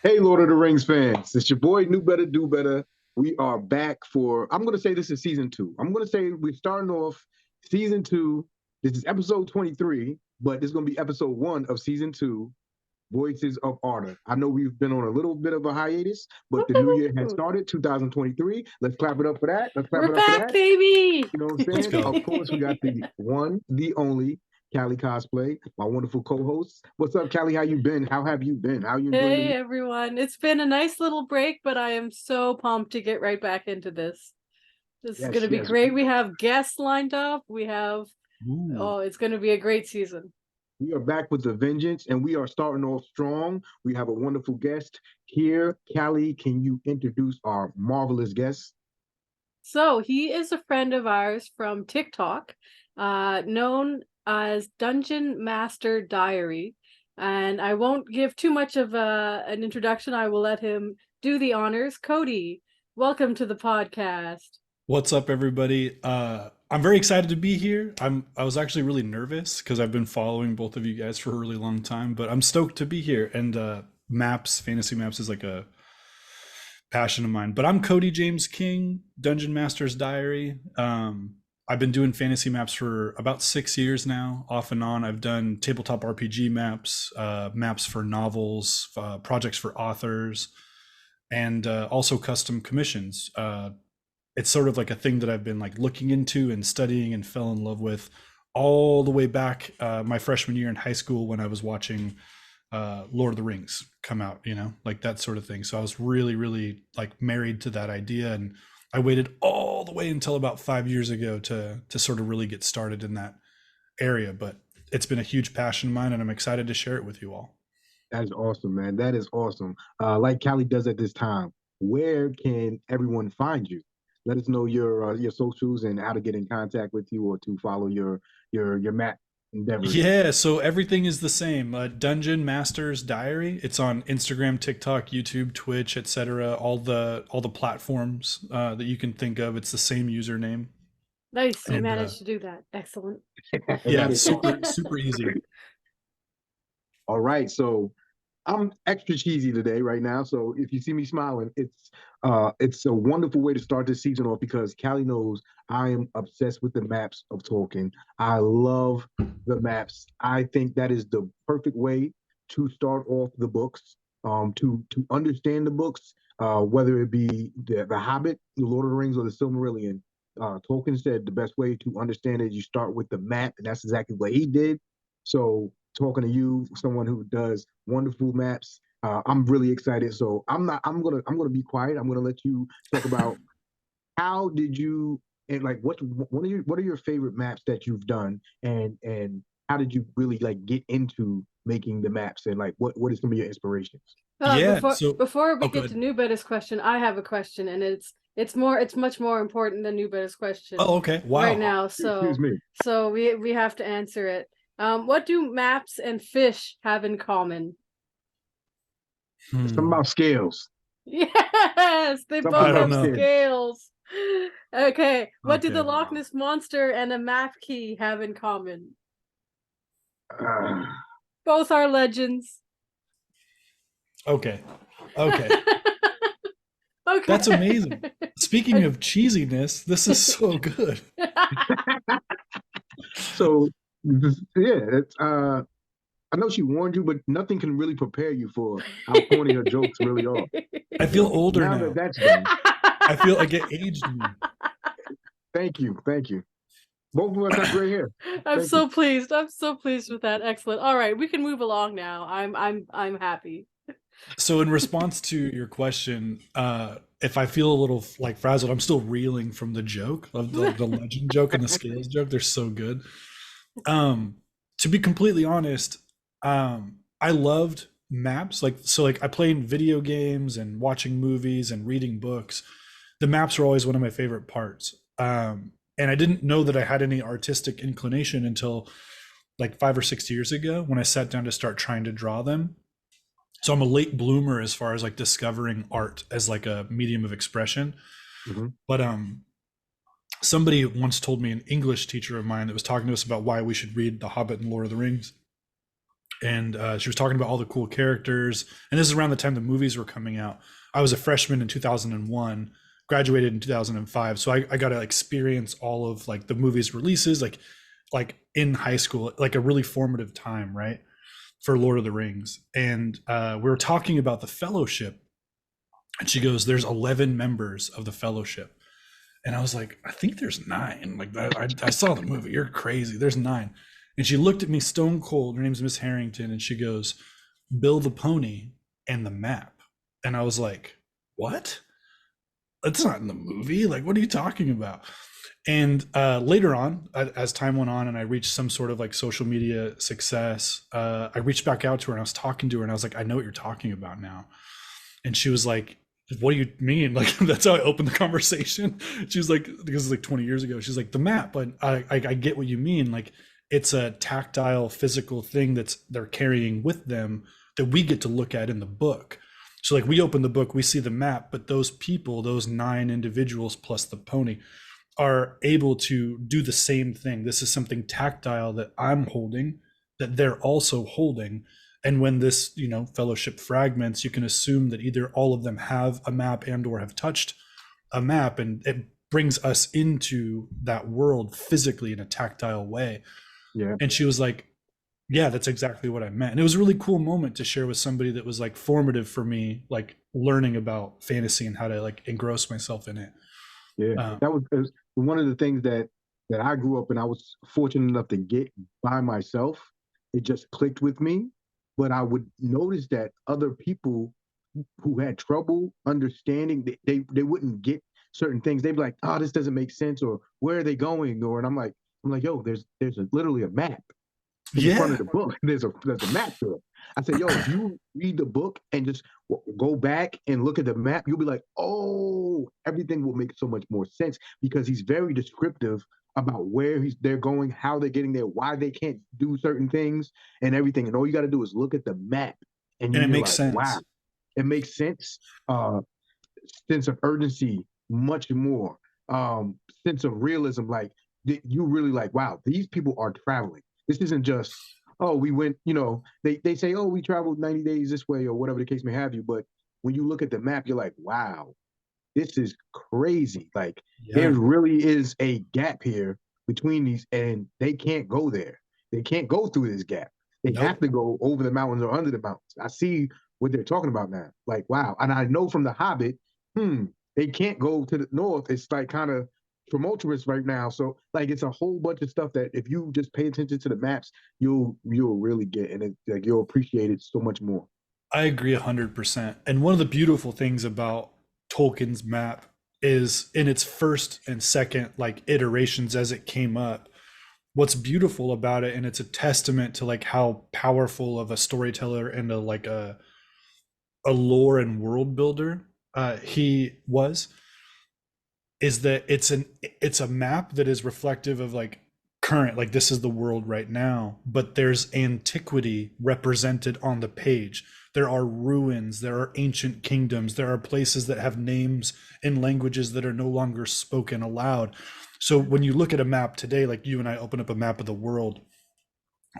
Hey, Lord of the Rings fans, it's your boy, New Better, Do Better. We are back for, I'm going to say this is season two. I'm going to say we're starting off season two. This is episode 23, but this is going to be episode one of season two, Voices of Arda. I know we've been on a little bit of a hiatus, but the new year has started, 2023. Let's clap it up for that. Let's clap We're it up for back, that. baby. You know what I'm Let's saying? go. Of course, we got the one, the only KaliCosplay, my wonderful co-host. What's up, Kali? How you been? How have you been? How you enjoying the Hey, new everyone. It's been a nice little break, but I am so pumped to get right back into this. This is going Yes, to be yes. great. We have guests lined up. Ooh. It's going to be a great season. We are back with a vengeance and we are starting off strong. We have a wonderful guest here. Kali, can you introduce our marvelous guest? So he is a friend of ours from TikTok, known as dungeonmasterdiary. And I won't give too much of an introduction. I will let him do the honors. Cody, welcome to the podcast. What's up, everybody? I'm very excited to be here. I was actually really nervous because I've been following both of you guys for a really long time, but I'm stoked to be here. And fantasy maps is like a passion of mine. But I'm Cody James King, Dungeon Master's Diary. I've been doing fantasy maps for about 6 years now, off and on. I've done tabletop RPG maps, maps for novels, projects for authors, and also custom commissions. It's sort of like a thing that I've been like looking into and studying and fell in love with all the way back my freshman year in high school when I was watching Lord of the Rings come out, like that sort of thing. So I was really, really like married to that idea, and I waited all the way until about 5 years ago to sort of really get started in that area. But it's been a huge passion of mine, and I'm excited to share it with you all. That is awesome, man. That is awesome. Like Kali does at this time, where can everyone find you? Let us know your socials and how to get in contact with you or to follow your map endeavors. Yeah, so everything is the same. Dungeon Masters Diary. It's on Instagram, TikTok, YouTube, Twitch, etc. All the platforms that you can think of. It's the same username. Nice, you And managed to do that. Excellent. That yeah, is super awesome. super easy. All right, so I'm extra cheesy today, right now. So if you see me smiling, it's a wonderful way to start this season off because Callie knows I am obsessed with the maps of Tolkien. I love the maps. I think that is the perfect way to start off the books, to understand the books, whether it be the Hobbit, the Lord of the Rings, or the Silmarillion. Tolkien said the best way to understand it, you start with the map, and that's exactly what he did. So talking to you, someone who does wonderful maps. I'm really excited. So I'm gonna be quiet. I'm gonna let you talk about how did you and like what are your favorite maps that you've done and how did you really like get into making the maps and like what is some of your inspirations? Yeah, Before we oh get to good. New Better's question, I have a question, and it's much more important than New Better's question Oh, okay. right Wow. now. Excuse me. So we have to answer it. What do maps and fish have in common? Something Hmm. about scales. Yes, they Something I both don't about have know. scales. scales. Okay, what do the Okay. Loch Ness Monster and a map key have in common? Uh, Both are legends. Okay. Okay. That's Okay. amazing. Speaking of cheesiness, this is so good. so yeah, it's I know she warned you, but nothing can really prepare you for how corny her jokes really are. I feel So older now that now. that's done, I feel like it aged me. thank you. Both of us have gray hair. I'm Thank you. so pleased. I'm so pleased with that. Excellent. All right, we can move along now. I'm happy. So in response to your question, if I feel a little like frazzled, I'm still reeling from the joke of the legend joke and the scales joke. They're so good. To be completely honest, I loved maps. Like I play in video games and watching movies and reading books. The maps were always one of my favorite parts. And I didn't know that I had any artistic inclination until like 5 or 6 years ago when I sat down to start trying to draw them. So I'm a late bloomer as far as like discovering art as like a medium of expression. Mhm. But somebody once told me, an English teacher of mine that was talking to us about why we should read The Hobbit and Lord of the Rings, and she was talking about all the cool characters. And this is around the time the movies were coming out. I was a freshman in 2001, graduated in 2005, so I got to experience all of like the movies releases, like in high school, like a really formative time, right, for Lord of the Rings. And we were talking about the Fellowship, and she goes, "There's 11 members of the Fellowship." And I was like, "I think there's 9. Like I saw the movie. You're crazy. There's 9." And she looked at me stone cold. Her name's Miss Harrington, and she goes, "Bill the pony and the map." And I was like, "What? That's not in the movie. Like, what are you talking about?" And later on, as time went on and I reached some sort of like social media success, I reached back out to her and I was talking to her and I was like, "I know what you're talking about now." And she was like, "What do you mean?" Like, that's how I opened the conversation. She was like, because it's like 20 years ago, she's like, "The map, but I get what you mean. Like, it's a tactile, physical thing they're carrying with them that we get to look at in the book." So like we open the book, we see the map, but those people, those 9 individuals plus the pony, are able to do the same thing. This is something tactile that I'm holding, that they're also holding. And when this, fellowship fragments, you can assume that either all of them have a map and or have touched a map, and it brings us into that world physically in a tactile way. Yeah. And she was like, "Yeah, that's exactly what I meant." And it was a really cool moment to share with somebody that was like formative for me, like learning about fantasy and how to like engross myself in it. Yeah, that was one of the things that I grew up and I was fortunate enough to get by myself. It just clicked with me, but I would notice that other people who had trouble understanding, they wouldn't get certain things. They'd be like, "Oh, this doesn't make sense," or "Where are they going?" Or and I'm like, "Yo, there's literally a map in the front of Yeah. the book. There's a map to it." I said, "Yo, if you read the book and just go back and look at the map, you'll be like, oh, everything will make so much more sense because he's very descriptive about where they're going, how they're getting there, why they can't do certain things, and everything. And all you got to do is look at the map, and And it you're makes like, wow, sense. it makes sense. Uh, Sense of urgency, much more. Sense of realism, like you really like, wow, these people are traveling. This isn't just, oh, we went, they say, oh, we traveled 90 days this way or whatever the case may have you. But when you look at the map, you're like, wow, this is crazy. Like there Yeah. really is a gap here between these, and they can't go there. They can't go through this gap. They have Nope. to go over the mountains or under the mountains. I see what they're talking about now. Like, wow. And I know from The Hobbit, they can't go to the north. It's like kind of tumultuous right now. So like it's a whole bunch of stuff that if you just pay attention to the maps, you'll really get, and like you'll appreciate it so much more. I agree 100%. And one of the beautiful things about Tolkien's map is in its first and second like iterations as it came up, what's beautiful about it, and it's a testament to like how powerful of a storyteller and a lore and world builder he was, is that it's a map that is reflective of like current, like this is the world right now, but there's antiquity represented on the page. There are ruins, there are ancient kingdoms, there are places that have names in languages that are no longer spoken aloud. So when you look at a map today, like you and I open up a map of the world,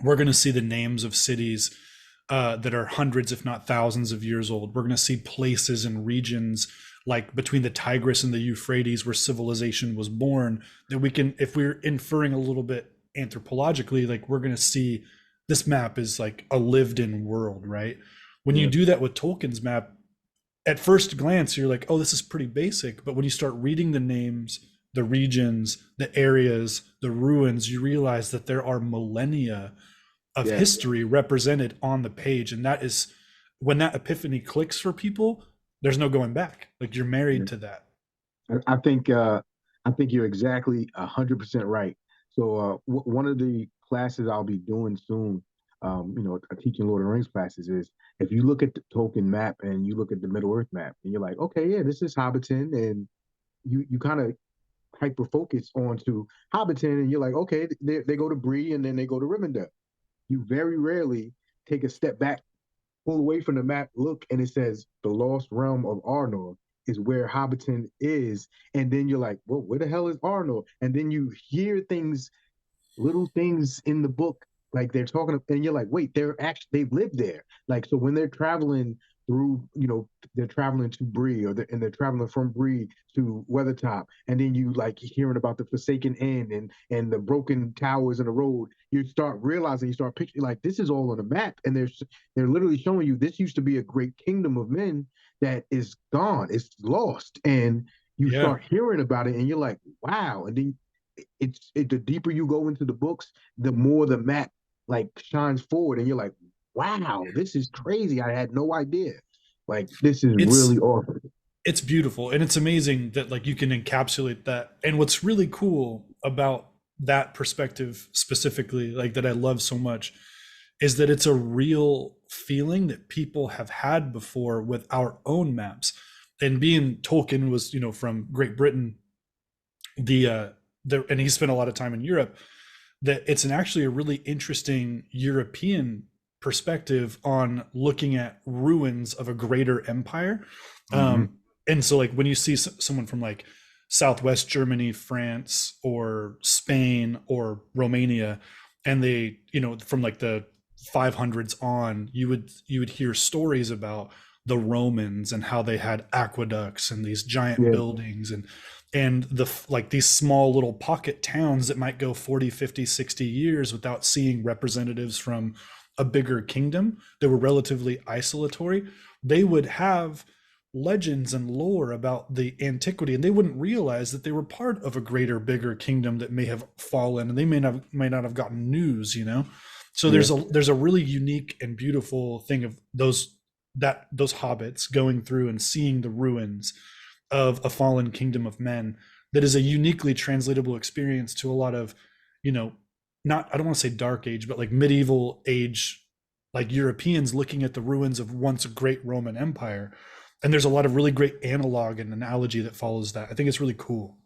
we're going to see the names of cities that are hundreds, if not thousands of years old. We're going to see places and regions like between the Tigris and the Euphrates where civilization was born, that we can, if we're inferring a little bit anthropologically, like we're going to see this map is like a lived in world, right? When you Yeah. do that with Tolkien's map, at first glance, you're like, oh, this is pretty basic. But when you start reading the names, the regions, the areas, the ruins, you realize that there are millennia of Yeah. history represented on the page. And that is when that epiphany clicks for people, there's no going back. Like you're married Yeah. to that. I think you're exactly 100% right. So one of the classes I'll be doing soon, teaching Lord of the Rings classes is if you look at the Tolkien map and you look at the Middle Earth map and you're like, okay, yeah, this is Hobbiton, and you kind of hyper focus onto Hobbiton and you're like, okay, they go to Bree and then they go to Rivendell. You very rarely take a step back, pull away from the map, look, and it says the lost realm of Arnor is where Hobbiton is. And then you're like, well, where the hell is Arnor? And then you hear things, little things in the book like they're talking, and you're like, wait, they live there. Like, so when they're traveling through, they're traveling to Bree, and they're traveling from Bree to Weathertop, and then you like hearing about the Forsaken Inn and the broken towers in the road. You start realizing, you start picturing like this is all on the map, and they're literally showing you this used to be a great kingdom of men that is gone, it's lost, and you Yeah. start hearing about it, and you're like, wow, and then the deeper you go into the books, the more the map like shines forward, and you're like, wow, this is crazy. I had no idea. Like this is It's really awesome. it's beautiful, and it's amazing that like you can encapsulate that. And what's really cool about that perspective specifically, like that I love so much, is that it's a real feeling that people have had before with our own maps. And being Tolkien was, from Great Britain, and he spent a lot of time in Europe, that it's actually a really interesting European perspective on looking at ruins of a greater empire. Mhm. And so like when you see someone from like Southwest Germany, France, or Spain, or Romania, and they, from like the 500s on, you would hear stories about the Romans and how they had aqueducts and these giant Yeah, buildings, and the like these small little pocket towns that might go 40, 50, 60 years without seeing representatives from a bigger kingdom that were relatively isolatory. They would have legends and lore about the antiquity, and they wouldn't realize that they were part of a greater, bigger kingdom that may have fallen, and they may not have gotten news. So yeah, there's a really unique and beautiful thing of those hobbits going through and seeing the ruins of a fallen kingdom of men, that is a uniquely translatable experience to a lot of, not, I don't want to say dark age, but like medieval age, like Europeans looking at the ruins of once a great Roman Empire. And there's a lot of really great analog and analogy that follows that. I think it's really cool.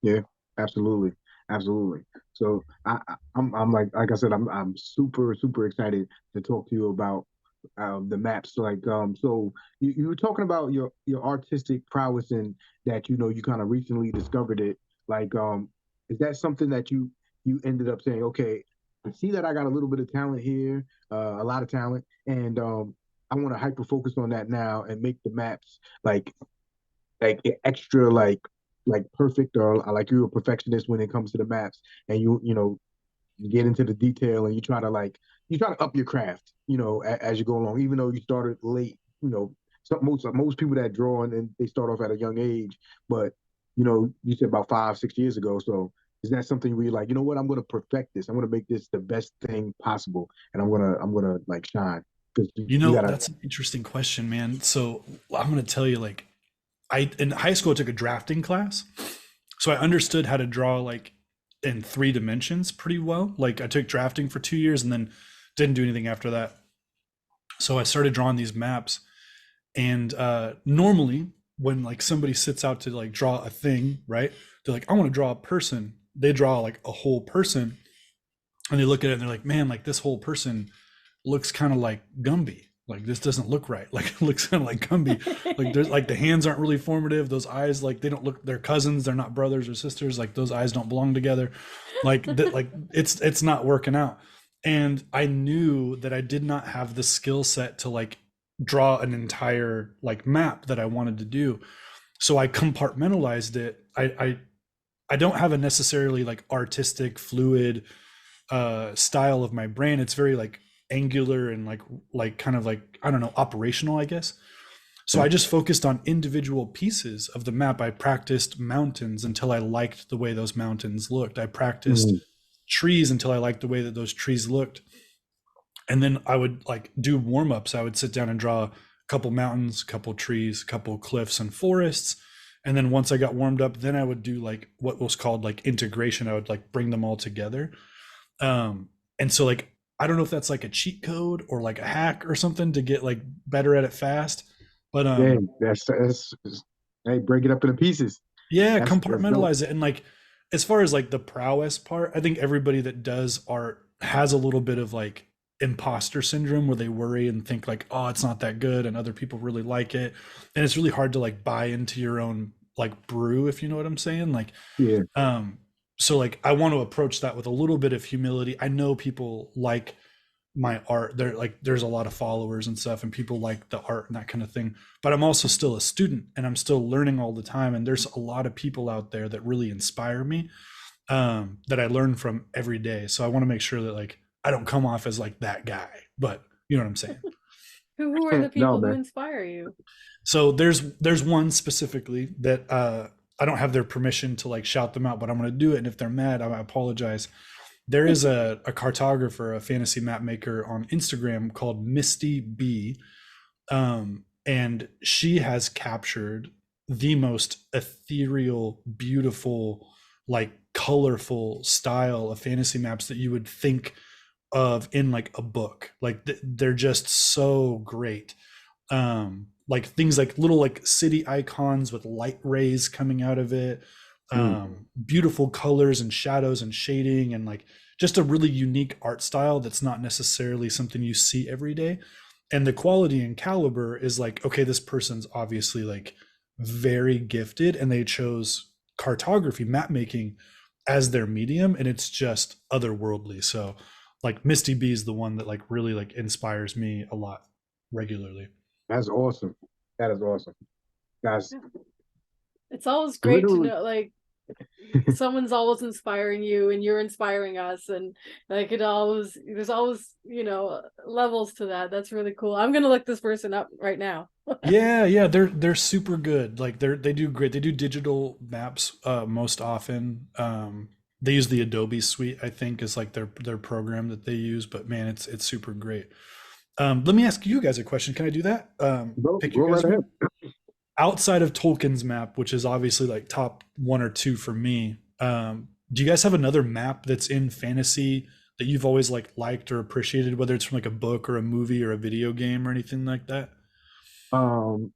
yeah. Absolutely, absolutely. So I'm like I said, I'm super super excited to talk to you about the maps. So you were talking about your artistic prowess, and that you kind of recently discovered it. Like, is that something that you ended up saying, okay, I see that I got a little bit of talent here, a lot of talent, and I want to hyper focus on that now and make the maps like extra like perfect, or like you're a perfectionist when it comes to the maps, and you get into the detail, and you try to up your craft, as you go along, even though you started late. Most people that draw, and they start off at a young age, but you said about 5 6 years ago. So is that something where you're like, you know what, I'm going to perfect this, I'm going to make this the best thing possible, and I'm gonna like shine, because you gotta. That's an interesting question, man. So I'm going to tell you, like, in high school, I took a drafting class. So I understood how to draw like in 3 dimensions pretty well. Like I took drafting for 2 years and then didn't do anything after that. So I started drawing these maps. And normally when like somebody sits out to like draw a thing, right? They're like, I want to draw a person. They draw like a whole person, and they look at it and they're like, man, like this whole person looks kind of like Gumby. Like this doesn't look right. Like it looks kind of like Gumby. Like there's like the hands aren't really formative. Those eyes, like they don't look. They're cousins. They're not brothers or sisters. Like those eyes don't belong together. Like it's not working out. And I knew that I did not have the skill set to like draw an entire like map that I wanted to do. So I compartmentalized it. I don't have a necessarily like artistic fluid style of my brain. It's very like angular and like kind of like, I don't know, operational, I guess. So I just focused on individual pieces of the map. I practiced mountains until I liked the way those mountains looked. I practiced Mm, trees until I liked the way that those trees looked. And then I would like do warm-ups. I would sit down and draw a couple mountains, a couple trees, a couple cliffs and forests. And then once I got warmed up, then I would do like what was called like integration. I would like bring them all together. And so like I don't know if that's like a cheat code or like a hack or something to get like better at it fast. But yeah, that's hey, break it up into pieces. yeah, That's dope. compartmentalize it. And like as far as like the prowess part, I think everybody that does art has a little bit of like imposter syndrome where they worry and think like, oh, it's not that good and other people really like it. And it's really hard to like buy into your own like brew, if you know what I'm saying. Like Yeah, um so like I want to approach that with a little bit of humility. I know people like my art. There like there's a lot of followers and stuff, and people like the art and that kind of thing. But I'm also still a student, and I'm still learning all the time. And there's a lot of people out there that really inspire me, that I learn from every day. So I want to make sure that like I don't come off as like that guy, but you know what I'm saying. Who are the No, people who man. inspire you? So there's one specifically that I don't have their permission to like shout them out, but I'm going to do it. And if they're mad, I apologize. There is a cartographer, a fantasy map maker on Instagram called Misty B, and she has captured the most ethereal, beautiful, like colorful style of fantasy maps that you would think of in like a book. Like they're just so great. Like things like little like city icons with light rays coming out of it, Mm. beautiful colors and shadows and shading, and like just a really unique art style that's not necessarily something you see every day. And the quality and caliber is like, okay, this person's obviously like very gifted, and they chose cartography, map making as their medium, and it's just otherworldly. So like Misty B is the one that like really like inspires me a lot regularly. That's awesome. That is awesome, guys. It's always great to Literally, know, like, someone's always inspiring you and you're inspiring us, and like there's always, levels to that. That's really cool. I'm gonna look this person up right now. Yeah, they're super good. Like they do great. They do digital maps most often. They use the Adobe suite, I think, is like their program that they use. But man, it's super great. Let me ask you guys a question. Can I do that? Pick you go right guys ahead. outside of Tolkien's map, which is obviously like top one or two for me. Do you guys have another map that's in fantasy that you've always like liked or appreciated, whether it's from like a book or a movie or a video game or anything like that? Um,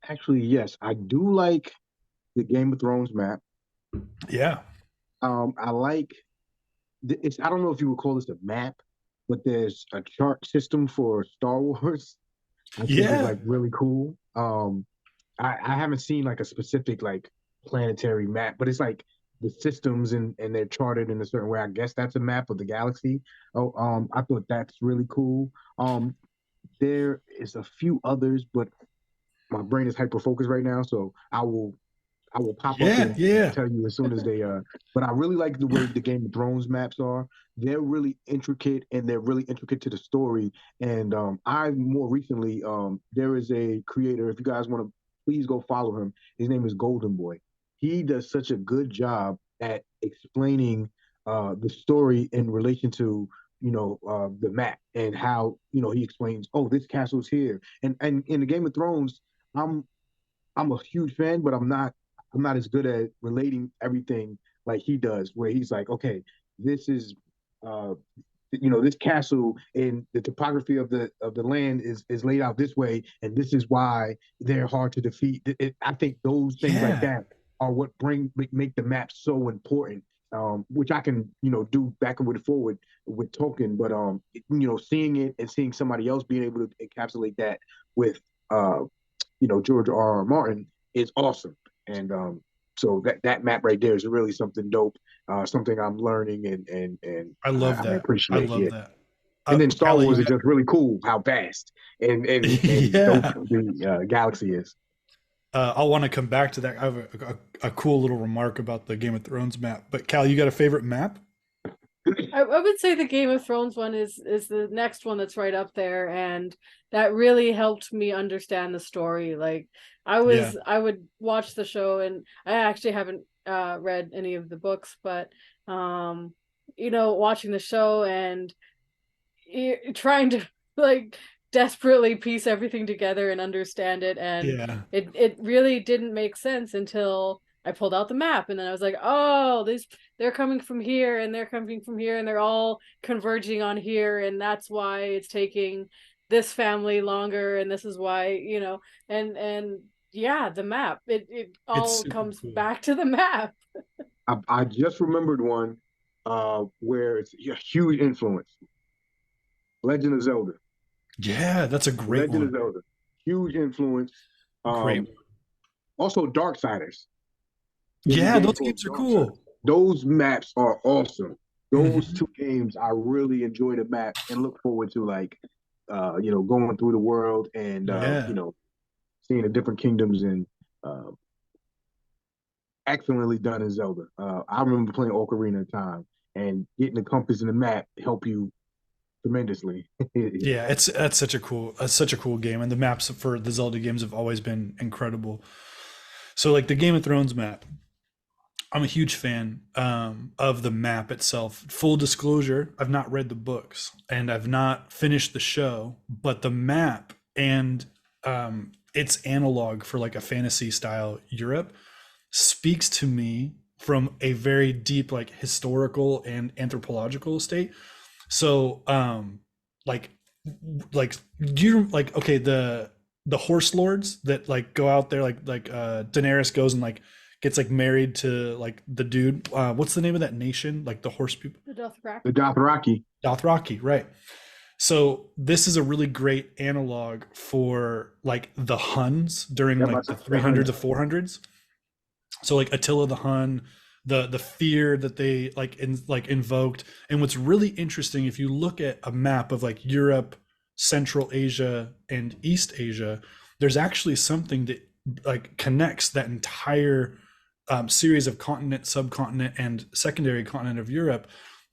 Actually, yes, I do like the Game of Thrones map. Yeah. I like it's. I don't know if you would call this a map, but there's a chart system for Star Wars. I think is Yeah. like really cool. I haven't seen like a specific like planetary map, but it's like the systems and they're charted in a certain way. I guess that's a map of the galaxy. Oh, I thought that's really cool. Um, there is a few others, but my brain is hyper focused right now, so I will pop up Yeah. and Yeah. tell you as soon as they but I really like the way the Game of Thrones maps are. They're really intricate and they're really intricate to the story. And I more recently there is a creator, if you guys want to please go follow him. His name is Golden Boy. He does such a good job at explaining the story in relation to the map and how he explains, oh, this castle's here. And in the Game of Thrones, I'm I'm a huge fan, but I'm not as good at relating everything like he does, where he's like, okay, this is uh this castle and the topography of the land is laid out this way, and this is why they're hard to defeat. I think those things like Yeah. that are what make the map so important. Which I can do backward and forward with Tolkien, but seeing it and seeing somebody else being able to encapsulate that with uh George R. R. Martin is awesome. And so that map right there is really something dope, something I'm learning and I love I that. I appreciate. love Yeah. that. And then Star Callie, Wars you is got just really cool how vast and dope yeah. the galaxy is. I'll want to come back to that. I have a cool little remark about the Game of Thrones map. But Cal, you got a favorite map? I would say the Game of Thrones one is the next one that's right up there, and that really helped me understand the story. Like Yeah. I would watch the show, and I actually haven't read any of the books, but watching the show and trying to like desperately piece everything together and understand it, and Yeah. it really didn't make sense until I pulled out the map, and then I was like, oh, they're coming from here and they're coming from here and they're all converging on here, and that's why it's taking this family longer, and this is why, and yeah, the map, it It's all super comes cool. back to the map. I just remembered one where it's a huge influence. Legend of Zelda. Yeah, that's a great Legend of one. Zelda. Huge influence. Great Um, one. Also Darksiders. There's a Yeah, game those called games are Darksiders. cool. Those maps are awesome. Those Mhm. two games, I really enjoy the map and look forward to like, going through the world and Yeah. seeing the different kingdoms and uh, excellently done in Zelda. I remember playing Ocarina of Time and getting the compass and the map help you tremendously. Yeah, it's that's such a cool game, and the maps for the Zelda games have always been incredible. So like the Game of Thrones map, I'm a huge fan of the map itself. Full disclosure, I've not read the books and I've not finished the show, but the map and its analog for like a fantasy style Europe speaks to me from a very deep like historical and anthropological state. So like do you like okay the horse lords that like go out there like Daenerys goes and like gets like married to like the dude, what's the name of that nation, like the horse people? The Dothraki. The Dothraki. Dothraki, right? So this is a really great analog for like the Huns during Yeah, like the 300s to 400s. So like Attila the Hun, the fear that they like invoked. And what's really interesting, if you look at a map of like Europe, Central Asia, and East Asia, there's actually something that like connects that entire series of continent, subcontinent, and secondary continent of Europe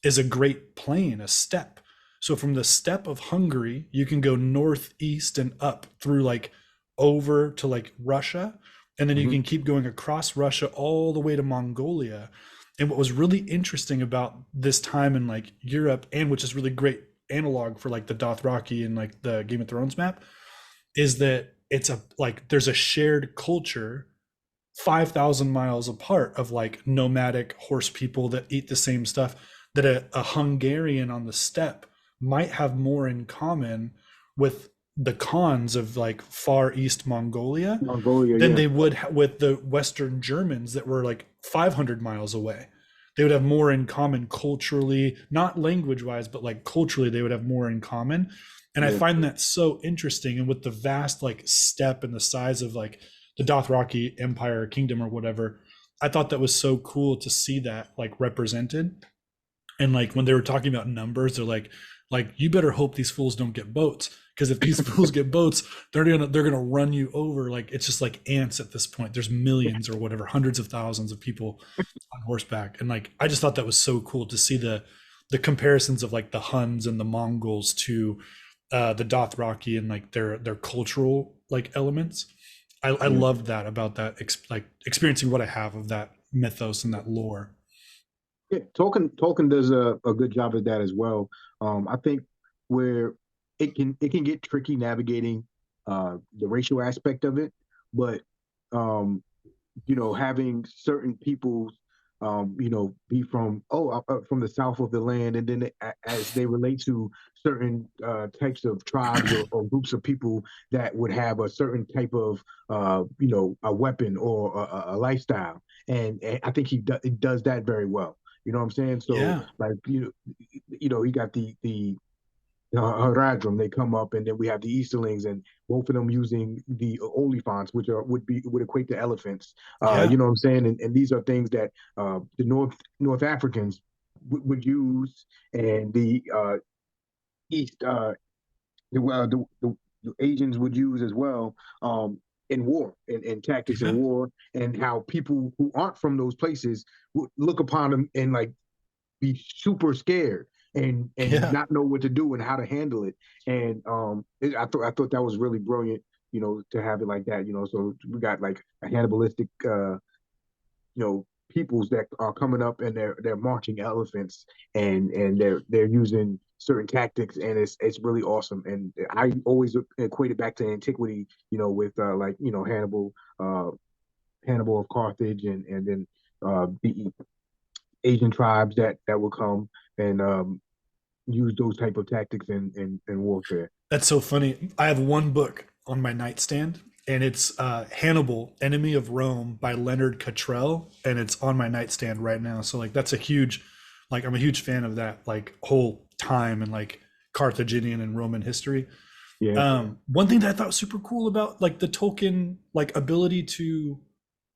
is a great plain, a steppe. So from the steppe of Hungary, you can go northeast and up through like over to like Russia, and then you Mhm. can keep going across Russia all the way to Mongolia. And what was really interesting about this time in like Europe, and which is really great analog for like the Dothraki and like the Game of Thrones map, is that it's a like there's a shared culture 5,000 miles apart of like nomadic horse people that eat the same stuff that a Hungarian on the steppe might have more in common with the Khans of like far east Mongolia Mongolia, than yeah. they would with the Western Germans that were like 500 miles away. They would have more in common culturally, not language wise, but like culturally, they would have more in common. And I Yeah. find that so interesting. And with the vast like steppe and the size of like the Dothraki Empire or Kingdom or whatever, I thought that was so cool to see that like represented. And like when they were talking about numbers, they're like you better hope these fools don't get boats, because if these fools get boats, they're gonna run you over. Like it's just like ants at this point. There's millions or whatever, hundreds of thousands of people on horseback, and like I just thought that was so cool to see the comparisons of like the Huns and the Mongols to the Dothraki and like their cultural like elements. I Yeah. loved that about that like experiencing what I have of that mythos and that lore. Yeah, Tolkien does a good job at that as well. I think where it can get tricky navigating the racial aspect of it, but um, having certain people, be from the south of the land, and then as they relate to certain types of tribes or groups of people that would have a certain type of, a weapon or a lifestyle, and I think he does that very well. You know what I'm saying? So Yeah. like you got the Haradrim, they come up, and then we have the Easterlings, and both of them using the Oliphants, which would equate to elephants. Yeah. You know what I'm saying? And these are things that the North Africans would use, and the East the Asians would use as well, in war and tactics in Yeah. war, and how people who aren't from those places would look upon them and like be super scared and Yeah. not know what to do and how to handle it. And I thought that was really brilliant, to have it like that. So we got like a cannibalistic, peoples that are coming up, and they're marching elephants, and they're using certain tactics, and it's really awesome. And I always equate it back to antiquity, with like Hannibal of Carthage, and then the Asian tribes that will come and use those type of tactics in warfare. That's so funny. I have one book on my nightstand, and it's Hannibal, Enemy of Rome by Leonard Cottrell, and it's on my nightstand right now. So like that's a huge, like I'm a huge fan of that like whole time and like Carthaginian and Roman history. Yeah, One thing that I thought was super cool about like the Tolkien like ability to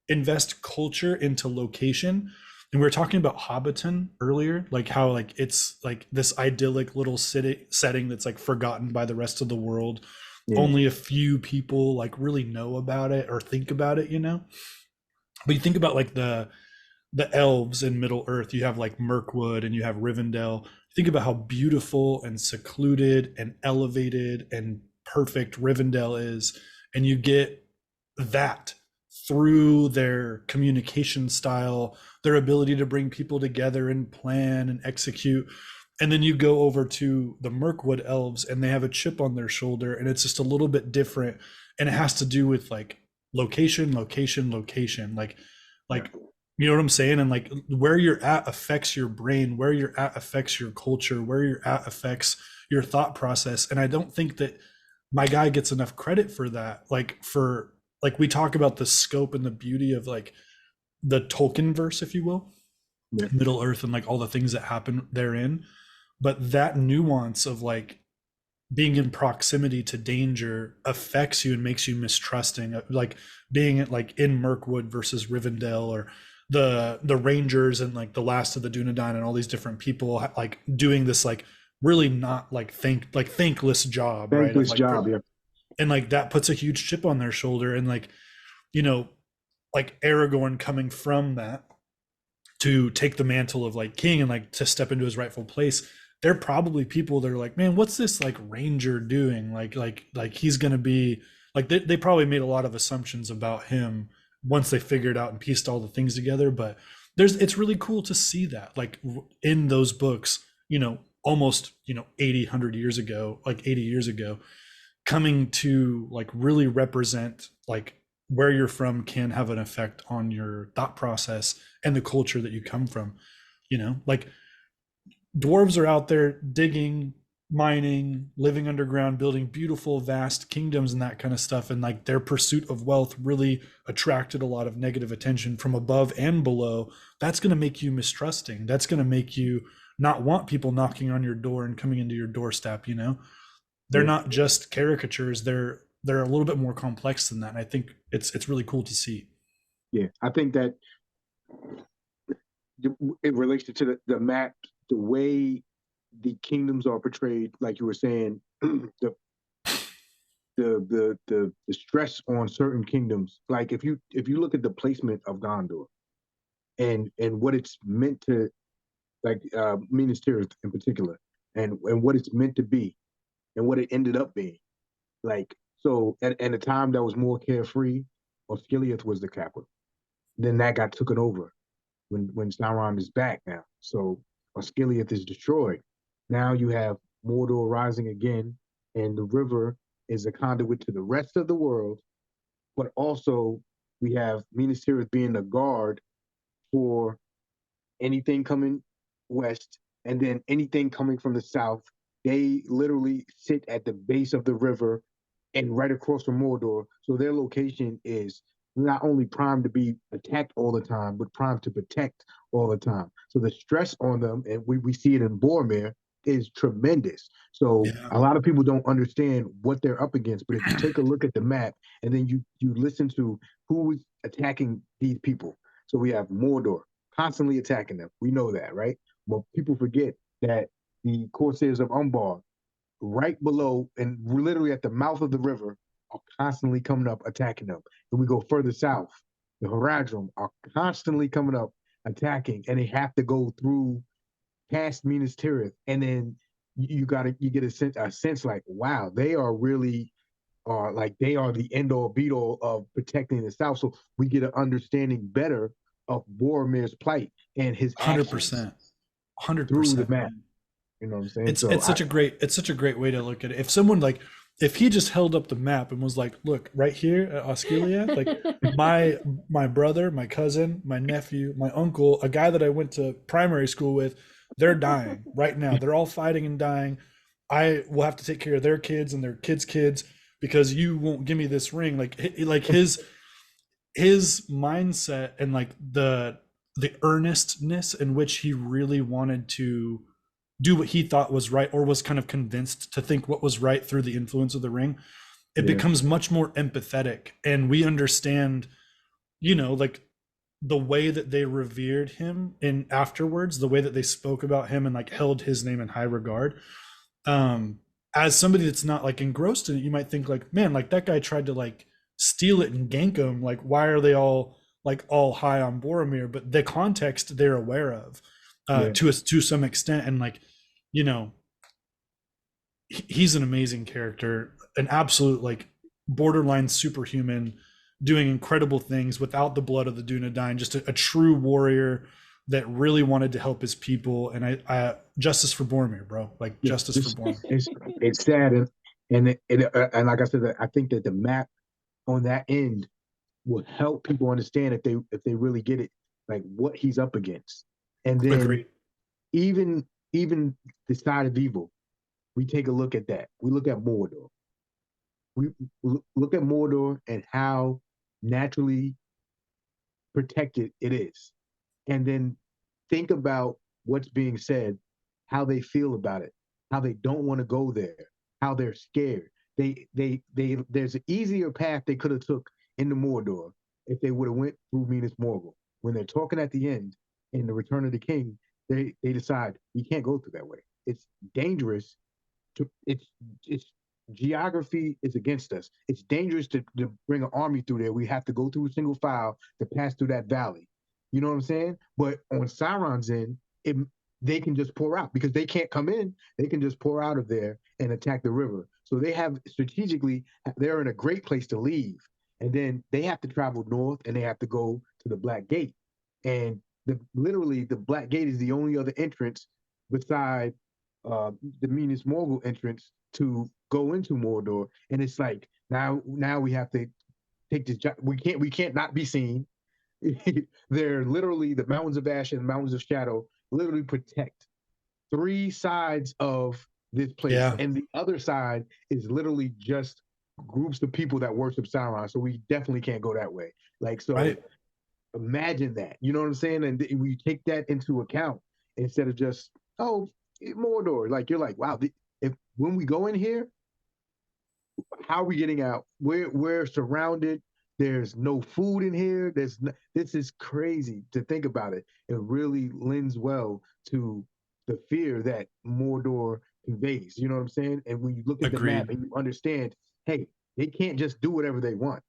invest culture into location And we were talking about Hobbiton earlier, like how like it's like this idyllic little city setting that's like forgotten by the rest of the world. Yeah. Only a few people like really know about it or think about it, you know? But you think about like the elves in Middle Earth, you have like Mirkwood and you have Rivendell. Think about how beautiful and secluded and elevated and perfect Rivendell is. And you get that through their communication style, their ability to bring people together and plan and execute. And then you go over to the Mirkwood elves and they have a chip on their shoulder and it's just a little bit different. And it has to do with like location. Like, you know what I'm saying? And like where you're at affects your brain, where you're at affects your culture, where you're at affects your thought process. And I don't think that my guy gets enough credit for that. Like we talk about the scope and the beauty of like the Tolkien verse, if you will, Yeah. Middle Earth and like all the things that happen therein. But that nuance of like being in proximity to danger affects you and makes you mistrusting, like being like in Mirkwood versus Rivendell, or the Rangers and like the Last of the Dunedain and all these different people like doing this like really not like thankless job, right? Thankless Like, job, yeah. and like that puts a huge chip on their shoulder. And like, you know, like Aragorn coming from that to take the mantle of like king and like to step into his rightful place, they're probably people that are like, man, what's this like ranger doing? Like he's gonna be like they probably made a lot of assumptions about him once they figured out and pieced all the things together. But it's really cool to see that like in those books, you know, almost, you know, 80 years ago, like 80 years ago, coming to like really represent like where you're from can have an effect on your thought process and the culture that you come from. You know, like dwarves are out there digging, mining, living underground, building beautiful vast kingdoms and that kind of stuff, and like their pursuit of wealth really attracted a lot of negative attention from above and below. That's going to make you mistrusting. That's going to make you not want people knocking on your door and coming into your doorstep. You know, they're not just caricatures, they're a little bit more complex than that, and I think it's really cool to see. Yeah, I think that in relation to the map, the way the kingdoms are portrayed, like you were saying, the stress on certain kingdoms. Like if you look at the placement of Gondor and what it's meant to, like Minas Tirith in particular, and what it's meant to be, and what it ended up being. Like so, at a time that was more carefree, Osgiliath was the capital. Then that got taken over when Sauron is back now. So Osgiliath is destroyed. Now you have Mordor rising again, and the river is a conduit to the rest of the world. But also we have Minas Tirith being a guard for anything coming west, and then anything coming from the south. They literally sit at the base of the river and right across from Mordor. So their location is not only primed to be attacked all the time, but primed to protect all the time. So the stress on them, and we see it in Boromir, is tremendous. So a lot of people don't understand what they're up against. But if you take a look at the map and then you listen to who's attacking these people. So we have Mordor constantly attacking them. We know that, right? Well, people forget that the Corsairs of Umbar, right below and literally at the mouth of the river, are constantly coming up attacking them. And we go further south, the Haradrim are constantly coming up attacking, and they have to go through past Minas Tirith, and then you get a sense like, wow, they are really like they are the end all beat all of protecting the south. So we get an understanding better of Boromir's plight and his 100%, 100% through the map. You know what I'm saying? It's such a great way to look at it. If someone like, if he just held up the map and was like, look right here at Osgiliath, like my brother, my cousin, my nephew, my uncle, a guy that I went to primary school with, they're dying right now. They're all fighting and dying. I will have to take care of their kids and their kids because you won't give me this ring. Like his mindset and like the earnestness in which he really wanted to do what he thought was right, or was kind of convinced to think what was right through the influence of the ring, it becomes much more empathetic. And we understand, you know, like the way that they revered him in afterwards, the way that they spoke about him and like held his name in high regard. Um, as somebody that's not like engrossed in it, you might think like, man, like that guy tried to like steal it and gank him. Like, why are they all high on Boromir? But the context they're aware of, Yeah. to some extent, and like, you know, he's an amazing character, an absolute like borderline superhuman, doing incredible things without the blood of the Dunedain, just a true warrior that really wanted to help his people. And I justice for Boromir, bro, like justice for Boromir. It's sad, and like I said, I think that the map on that end will help people understand if they really get it, like what he's up against. And then Agreed. even the side of evil, we take a look at that. We look at Mordor. We look at Mordor and how naturally protected it is. And then think about what's being said, how they feel about it, how they don't want to go there, how they're scared. There's an easier path they could have took into Mordor if they would have went through Minas Morgul. When they're talking at the end in the Return of the King, they decide we can't go through that way. It's dangerous. It's geography is against us. It's dangerous to bring an army through there. We have to go through a single file to pass through that valley. You know what I'm saying? But on Sauron's end, they can just pour out because they can't come in. They can just pour out of there and attack the river. So they have strategically, they're in a great place to leave. And then they have to travel north and they have to go to the Black Gate. And literally the Black Gate is the only other entrance beside the Minas Morgul entrance to go into Mordor. And it's like now we have to take this. We can't not be seen. They're literally the mountains of ash and mountains of shadow literally protect 3 sides of this place. Yeah. And the other side is literally just groups of people that worship Sauron. So we definitely can't go that way. Like, so Right. imagine that, you know what I'm saying? And we take that into account instead of just, oh, Mordor. Like, you're like, wow, if when we go in here, how are we getting out? We're surrounded. There's no food in here. This is crazy to think about it. It really lends well to the fear that Mordor conveys. You know what I'm saying? And when you look at the map and you understand, hey, they can't just do whatever they want.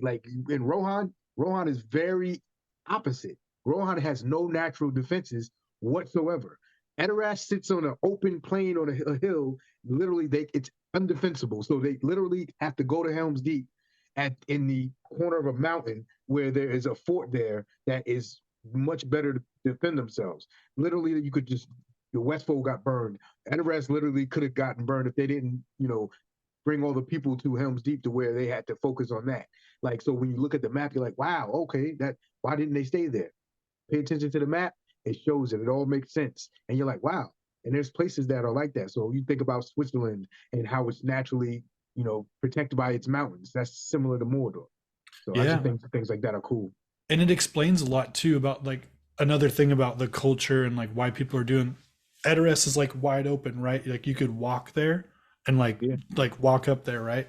Like in Rohan is very opposite. Rohan has no natural defenses whatsoever. Edoras sits on an open plain on a hill. Literally, it's undefensible. So they literally have to go to Helm's Deep in the corner of a mountain where there is a fort there that is much better to defend themselves. Literally, you could just, the Westfold got burned. Edoras literally could have gotten burned if they didn't, bring all the people to Helm's Deep to where they had to focus on that. Like, so when you look at the map, you're like, wow, okay, why didn't they stay there? Pay attention to the map. It shows it. It all makes sense. And you're like, wow. And there's places that are like that. So you think about Switzerland and how it's naturally, protected by its mountains. That's similar to Mordor. So I just think things like that are cool. And it explains a lot too about like another thing about the culture and like why people are doing. Edoras is like wide open, right? Like you could walk there and like walk up there, right?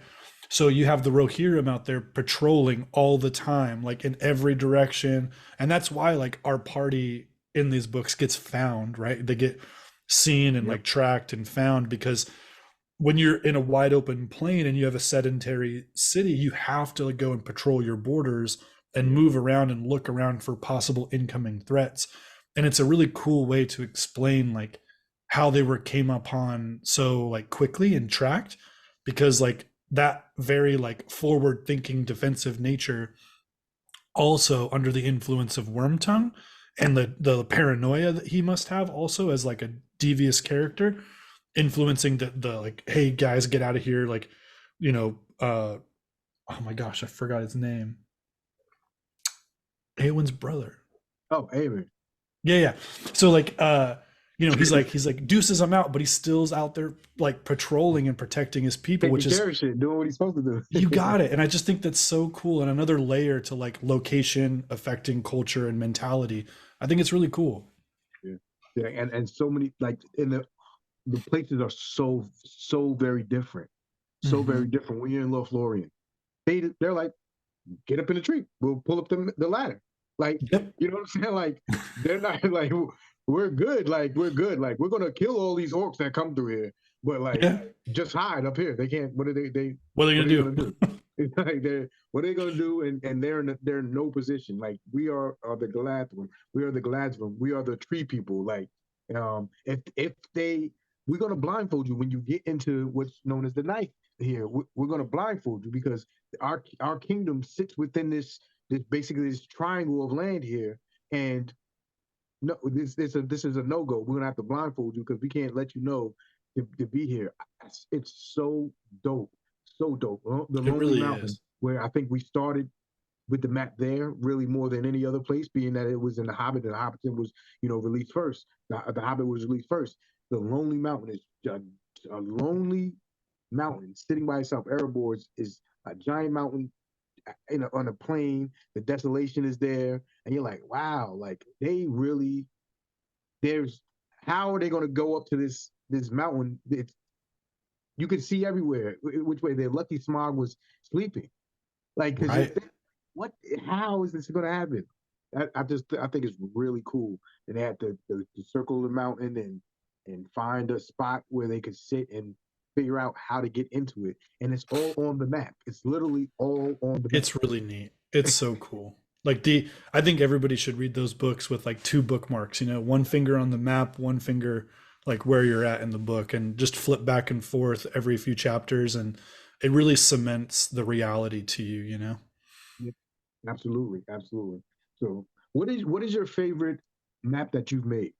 So you have the Rohirrim out there patrolling all the time, like in every direction. And that's why like our party in these books gets found, right? They get seen and like tracked and found, because when you're in a wide open plain and you have a sedentary city, you have to go and patrol your borders and move around and look around for possible incoming threats. And it's a really cool way to explain like how they came upon so like quickly and tracked, because like that very like forward thinking defensive nature, also under the influence of Wormtongue and the paranoia that he must have also as like a devious character, influencing the like, hey guys, get out of here, like, oh my gosh, I forgot his name. Eowyn's brother. Oh, Eowyn. Yeah. So like he's like Deuces, I'm out, but he still's out there like patrolling and protecting his people, which is shit, doing what he's supposed to do. You got it. And I just think that's so cool, and another layer to like location affecting culture and mentality. I think it's really cool. Yeah, and so many, like, in the places are so very different. So very different. When you're in Lothlorien, they're like, get up in the tree. We'll pull up the ladder. Like, Yep. you know what I'm saying? Like, they're not like we're good. Like, we're good. Like, we're gonna kill all these orcs that come through here, but like, Yeah. just hide up here. They can't. What are they? What are they What are gonna they gonna do? do? It's like they're what are they gonna do? And they're in no position. Like, we are the Galadrim. We are the Galadrim. We are the tree people. Like, if they we're gonna blindfold you when you get into what's known as the knife here. We're gonna blindfold you because our kingdom sits within this basically this triangle of land here, and no, this is a no go. We're gonna have to blindfold you because we can't let you know to be here. It's so dope, so dope. The It Lonely really Mountain, is. where I think we started with the map there, really more than any other place, being that it was in the Hobbit, and the Hobbiton was released first. The Hobbit was released first. The Lonely Mountain is a lonely mountain sitting by itself. Erebor is a giant mountain on a plain. The desolation is there, and you're like, wow, like they really. There's how are they going to go up to this mountain? It's you can see everywhere which way. They're lucky Smog was sleeping, like because Right. what? How is this going to happen? I think it's really cool. And they had to circle the mountain and find a spot where they could sit and figure out how to get into it. And it's all on the map. It's literally all on the map. It's really neat. It's so cool. Like I think everybody should read those books with like two bookmarks, one finger on the map, one finger like where you're at in the book, and just flip back and forth every few chapters, and it really cements the reality to you. Yeah, absolutely, absolutely. So, what is your favorite map that you've made?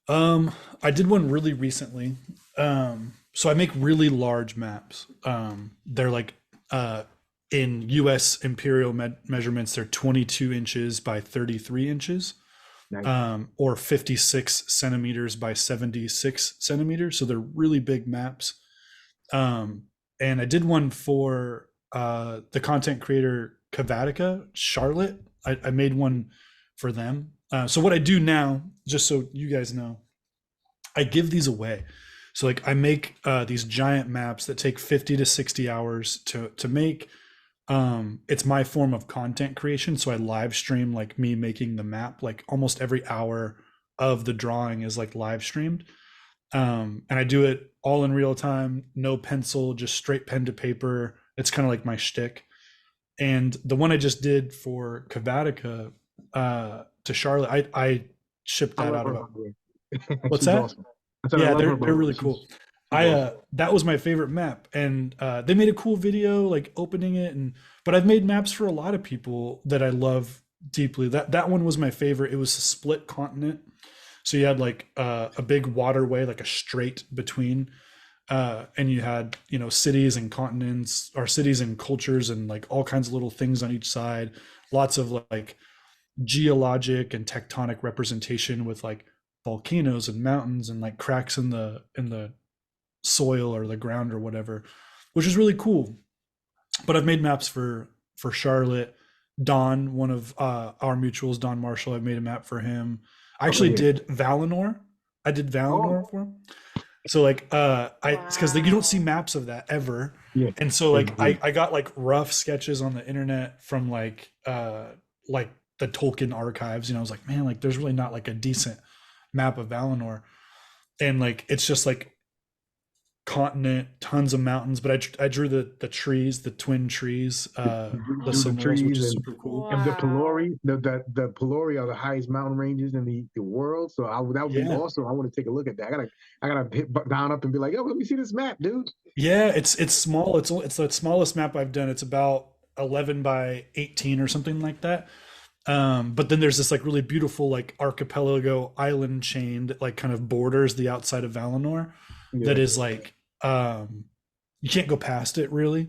I did one really recently. So I make really large maps. They're like in US imperial measurements, they're 22 inches by 33 inches, Nice. or 56 centimeters by 76 centimeters. So they're really big maps. And I did one for the content creator Kavatica, Charlotte. I made one for them. So what I do now, just so you guys know, I give these away. So like I make these giant maps that take 50 to 60 hours to make. It's my form of content creation. So I live stream like me making the map. Like almost every hour of the drawing is like live streamed. And I do it all in real time, no pencil, just straight pen to paper. It's kind of like my shtick. And the one I just did for Kavatica to Charlotte, I shipped I that love out her, about. by the way. What's She's that? awesome. I said I Yeah, love her, they're by they're the way. really cool. She's awesome. That was my favorite map, and they made a cool video like opening it, but I've made maps for a lot of people that I love deeply. That one was my favorite. It was a split continent, so you had like a big waterway, like a strait between, and you had cities and continents, or cities and cultures, and like all kinds of little things on each side. Lots of like geologic and tectonic representation with like volcanoes and mountains and like cracks in the soil or the ground or whatever, which is really cool. But I've made maps for Charlotte, Don, one of our mutuals, Don Marshall. I've made a map for him. I Oh actually yeah. did Valinor. I did Valinor Oh for him. So like it's because you don't see Wow. maps of that ever. yeah. And so It's like good. I got like rough sketches on the internet from like the Tolkien archives. I was like, man, like there's really not like a decent map of Valinor. And like it's just like continent, tons of mountains, but I drew the trees, the twin trees, the Through the Silmarils, which trees is super cool. and the Wow. Pelori, the Pelori are the highest mountain ranges in the world. So that would be Yeah. awesome. I want to take a look at that. I gotta hit down up and be like, yo, let me see this map, dude. Yeah, it's small. It's the smallest map I've done. It's about 11 by 18 or something like that. But then there's this like really beautiful like archipelago island chain that like kind of borders the outside of Valinor that Yeah, is like you can't go past it really.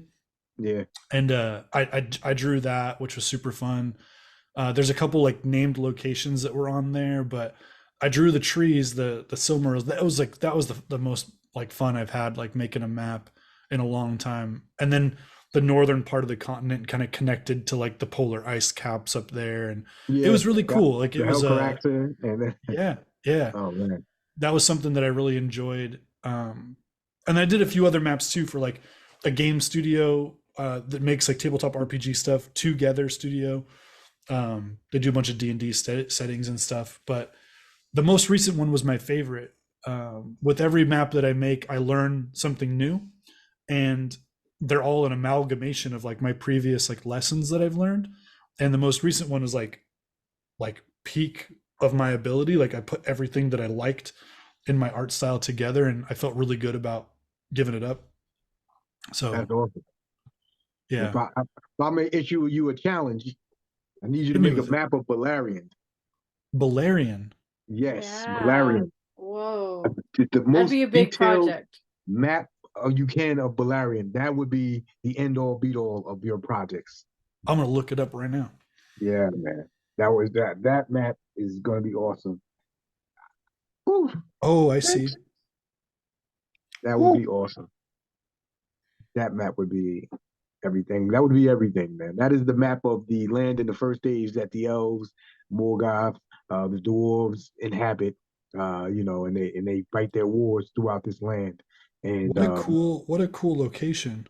yeah, And I drew that, which was super fun. There's a couple like named locations that were on there, but I drew the trees, the Silmarils. That was the most like fun I've had like making a map in a long time. And then the northern part of the continent kind of connected to like the polar ice caps up there, and it yeah. was really Got cool. Like the it was Hellcaraxer and then yeah, yeah. oh man, That was something that I really enjoyed. And I did a few other maps too for like a game studio that makes like tabletop RPG stuff, Together Studio. They do a bunch of D&D settings and stuff, but the most recent one was my favorite. With every map that I make, I learn something new, and they're all an amalgamation of like my previous like lessons that I've learned. And the most recent one is like peak of my ability. Like I put everything that I liked in my art style together, and I felt really good about giving it up. So That's awesome. yeah, If I may issue you a challenge, I need you to hit me make a with it. map of Valerian. Balerian. Yes, Yeah. Valerian. Whoa. The That'd most be a big detailed project. map you can of Valerian. That would be the end all beat all of your projects. I'm gonna look it up right now. Yeah, man. That map is gonna be awesome. Whew, Oh, I see. that would Woo. be awesome. That map would be everything. That would be everything, man. That is the map of the land in the first age that the elves, Morgoth, the dwarves inhabit. And they fight their wars throughout this land. And What a cool location.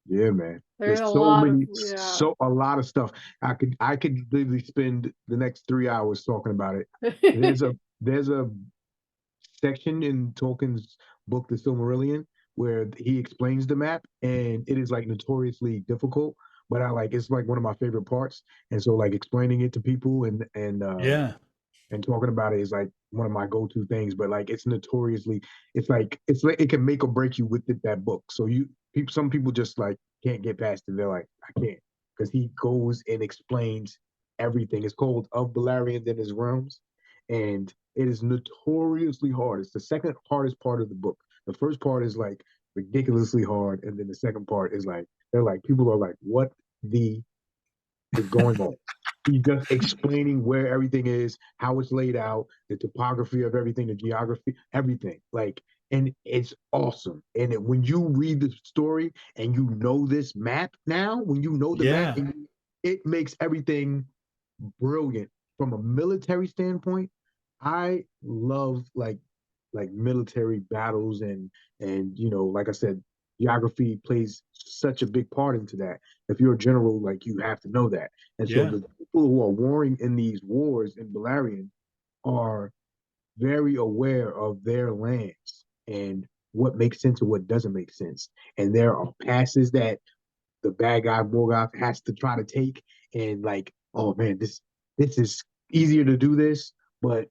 yeah, man. There's a There's so lot of many, yeah. a lot of stuff. I could literally spend the next 3 hours talking about it. There's a section in Tolkien's book, The Silmarillion, where he explains the map, and it is like notoriously difficult. But it's like one of my favorite parts, and so like explaining it to people Yeah, and talking about it is like one of my go-to things. But like it's notoriously, it's like it can make or break you with that book. So some people just like can't get past it. They're like, I can't, because he goes and explains everything. It's called Of Beleriand and His Realms, and it is notoriously hard. It's the second hardest part of the book. The first part is like ridiculously hard, and then the second part is like they're like people are like, what the is going on? He's just explaining where everything is, how it's laid out, the topography of everything, the geography, everything. Like, and it's awesome. And when you read the story and you know this map now, when you know the map, yeah, it makes everything brilliant from a military standpoint. I love like military battles and like I said, geography plays such a big part into that. If you're a general, like you have to know that. And so yeah, the people who are warring in these wars in Valerian are very aware of their lands and what makes sense and what doesn't make sense. And there are passes that the bad guy Morgoth has to try to take, and like, oh man, this is easier to do this, but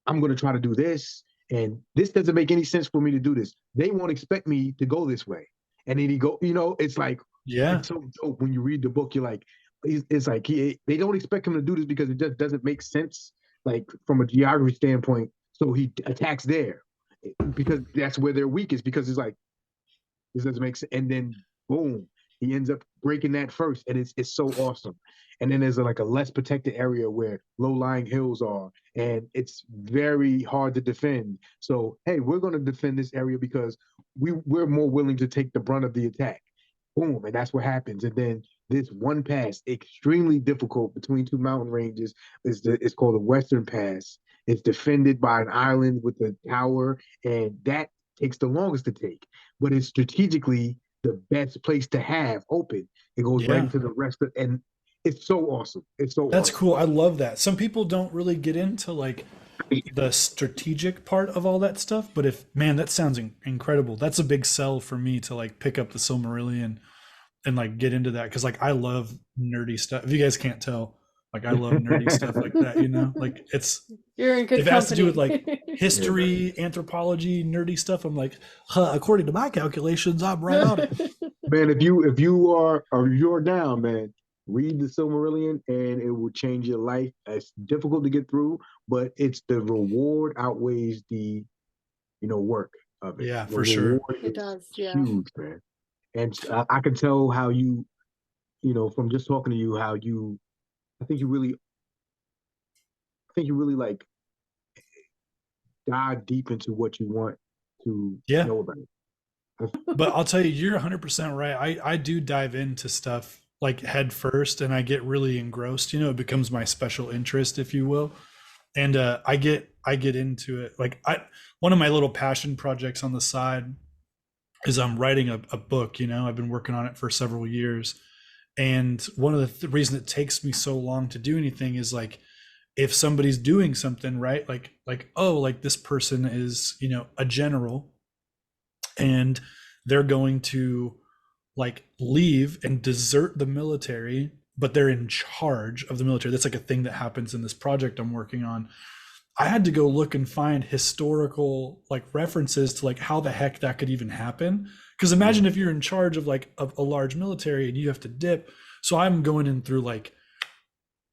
I'm going to try to do this, and this doesn't make any sense for me to do this. They won't expect me to go this way, and then he go. It's like yeah, it's so dope when you read the book. You're like, it's like they don't expect him to do this because it just doesn't make sense, like from a geography standpoint. So he attacks there because that's where they're weakest. Because it's like this doesn't make sense. And then boom, he ends up breaking that first, and it's so awesome. And then there's like a less protected area where low-lying hills are, and it's very hard to defend. So hey, we're going to defend this area because we're more willing to take the brunt of the attack. Boom, and that's what happens. And then this one pass, extremely difficult between two mountain ranges, it's called the Western Pass. It's defended by an island with a tower, and that takes the longest to take, but it's strategically the best place to have open. It goes right yeah. into the rest of, and it's so awesome. It's so That's awesome. cool. I love that. Some people don't really get into like the strategic part of all that stuff, but if man, that sounds incredible. That's a big sell for me to like pick up the Silmarillion and like get into that because like I love nerdy stuff. If you guys can't tell, like I love nerdy stuff like that. Like You're in good if it has to do with company. like Yeah, man. history, anthropology, nerdy stuff, I'm like, huh, according to my calculations, I'm right on it. Man, if you're down, man, read the Silmarillion and it will change your life. It's difficult to get through, but it's the reward outweighs the work of it. Yeah, The for sure. reward It is does, yeah. huge, man. And I can tell how from just talking to you, how I think you really, I think you really like dive deep into what you want to Yeah. know about it. But I'll tell you, you're 100% right. I do dive into stuff like head first and I get really engrossed. It becomes my special interest, if you will. And I get into it. Like one of my little passion projects on the side is I'm writing a book. I've been working on it for several years. And one of the reason it takes me so long to do anything is like, if somebody's doing something right, like oh, like this person is, you know, a general, and they're going to like leave and desert the military, but they're in charge of the military. That's like a thing that happens in this project I'm working on. I had to go look and find historical like references to like how the heck that could even happen. Because imagine if you're in charge of like a large military and you have to dip. So I'm going in through like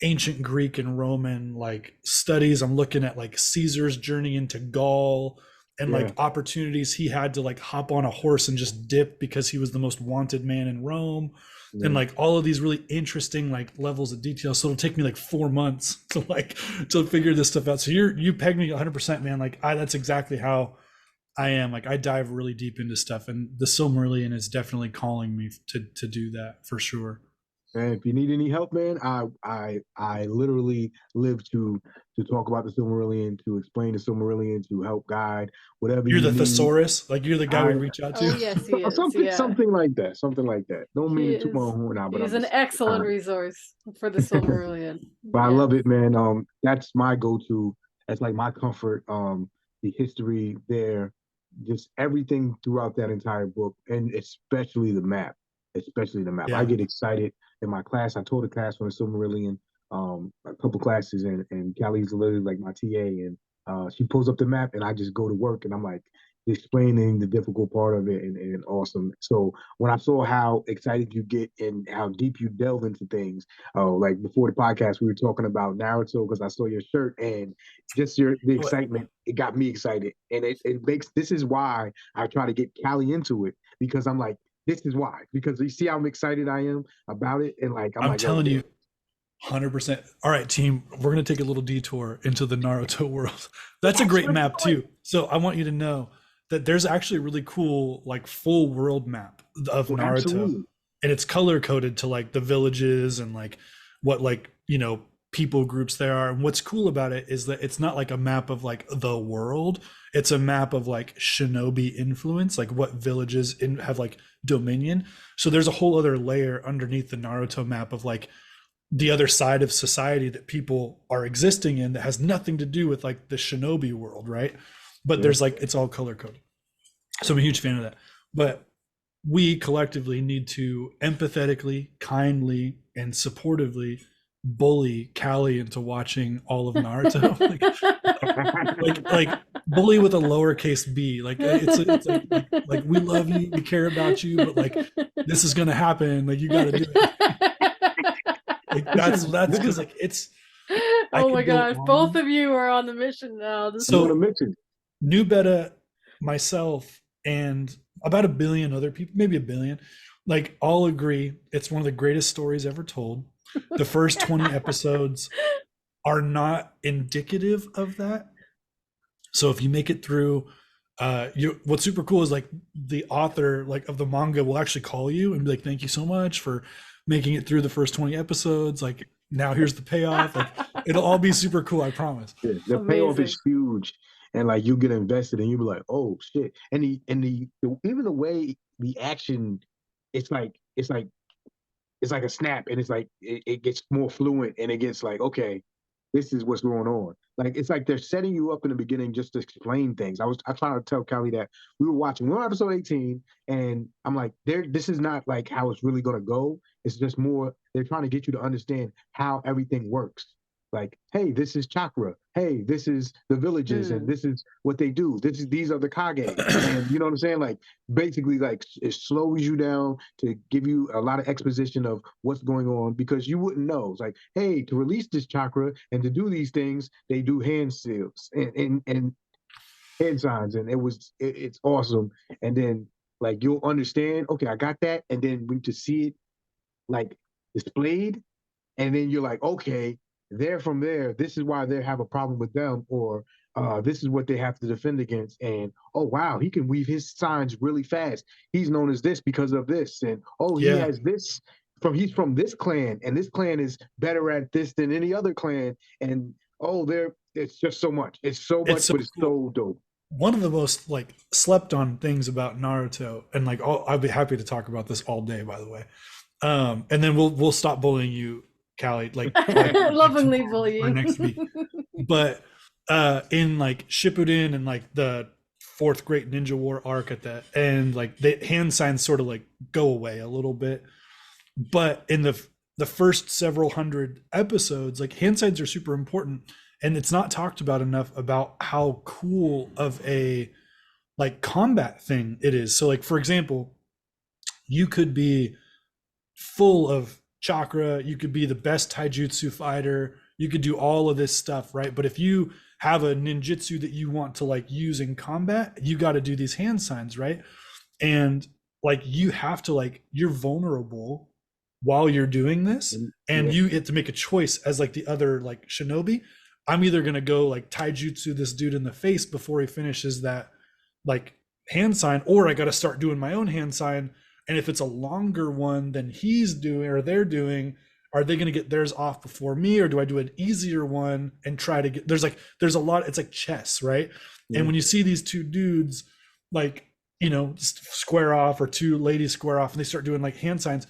ancient Greek and Roman like studies. I'm looking at like Caesar's journey into Gaul and like opportunities he had to like hop on a horse and just dip because he was the most wanted man in Rome. And like all of these really interesting like levels of detail. So it'll take me like 4 months to like to figure this stuff out. So you pegged me 100%, man. Like that's exactly how I am. Like I dive really deep into stuff, and the Silmarillion is definitely calling me to do that for sure. And if you need any help, man, I literally live to talk about the Silmarillion, to explain the Silmarillion, to help guide whatever You're you the need. thesaurus, like you're the guy we reach out to. Oh yes, he is. Something like that. Something like that. Don't mean to toot my own horn out, but he's an excellent resource for the Silmarillion. But I love it, man. That's my go-to. That's like my comfort. The history there, just everything throughout that entire book, and especially the map. Especially the map. Yeah. I get excited in my class. I taught a class on the Silmarillion, a couple classes, and Callie's literally like my TA, and she pulls up the map, and I just go to work, and I'm like explaining the difficult part of it, and awesome. So when I saw how excited you get and how deep you delve into things, like before the podcast, we were talking about Naruto because I saw your shirt and just the excitement, it got me excited, and it makes, this is why I try to get Callie into it, because I'm like, this is why, because you see how excited I am about it, and like I'm like, telling you, 100%. All right, team, we're gonna take a little detour into the Naruto world. That's a great map too. So I want you to know that there's actually a really cool like full world map of Naruto, absolutely. And it's color coded to like the villages and like what like, you know, people groups there are. And what's cool about it is that it's not like a map of like the world. It's a map of like shinobi influence, like what villages have like dominion. So there's a whole other layer underneath the Naruto map of like the other side of society that people are existing in that has nothing to do with like the shinobi world, right? But there's like, it's all color coded. So I'm a huge fan of that. But we collectively need to empathetically, kindly, and supportively bully Callie into watching all of Naruto. like bully with a lowercase b. Like it's like we love you, we care about you, but like this is gonna happen. Like you gotta do it. Like that's because like it's. Oh my gosh! Both of you are on the mission now. So KnewBetta, myself, and about 1 billion other people, maybe 1 billion, like all agree it's one of the greatest stories ever told. The first 20 episodes are not indicative of that. So if you make it through, what's super cool is like the author like of the manga will actually call you and be like, thank you so much for making it through the first 20 episodes. Like now here's the payoff. Like it'll all be super cool, I promise. Yeah, the payoff is huge. And like you get invested and you be like, oh shit. And the even the way the action, it's like a snap, and it's like it gets more fluent, and it gets like, okay, this is what's going on. Like it's like they're setting you up in the beginning just to explain things. I tried to tell Callie that we're on episode 18, and I'm like, this is not like how it's really gonna go. It's just more they're trying to get you to understand how everything works. Like, hey, this is chakra. Hey, this is the villages, and this is what they do. These are the Kage, and you know what I'm saying? Like, basically, like it slows you down to give you a lot of exposition of what's going on, because you wouldn't know. It's like, hey, to release this chakra and to do these things, they do hand seals and hand signs, and it's awesome. And then like you'll understand. Okay, I got that, and then when to see it like displayed, and then you're like, okay. They're from there. This is why they have a problem with them, or this is what they have to defend against. And oh wow, he can weave his signs really fast. He's known as this because of this, and he has this he's from this clan, and this clan is better at this than any other clan. And it's just so much. It's so much, but it's so dope. One of the most like slept on things about Naruto, and like I'd be happy to talk about this all day, by the way, And then we'll stop bullying you, Callie, like Lovingly tomorrow or bullying. next week. But in like Shippuden and like the fourth Great Ninja War arc at the end, like the hand signs sort of like go away a little bit. But in the first several hundred episodes, like hand signs are super important, and it's not talked about enough about how cool of a like combat thing it is. So like for example, you could be full of chakra, you could be the best taijutsu fighter, you could do all of this stuff, right? But if you have a ninjutsu that you want to like use in combat, you got to do these hand signs, right? And like you have to like, you're vulnerable while you're doing this, and you get to make a choice as like the other like shinobi. I'm either going to go like taijutsu this dude in the face before he finishes that like hand sign, or I got to start doing my own hand sign. And if it's a longer one than he's doing or they're doing, are they going to get theirs off before me, or do I do an easier one and try to get, there's a lot, it's like chess, right? And when you see these two dudes like, you know, just square off, or two ladies square off, and they start doing like hand signs,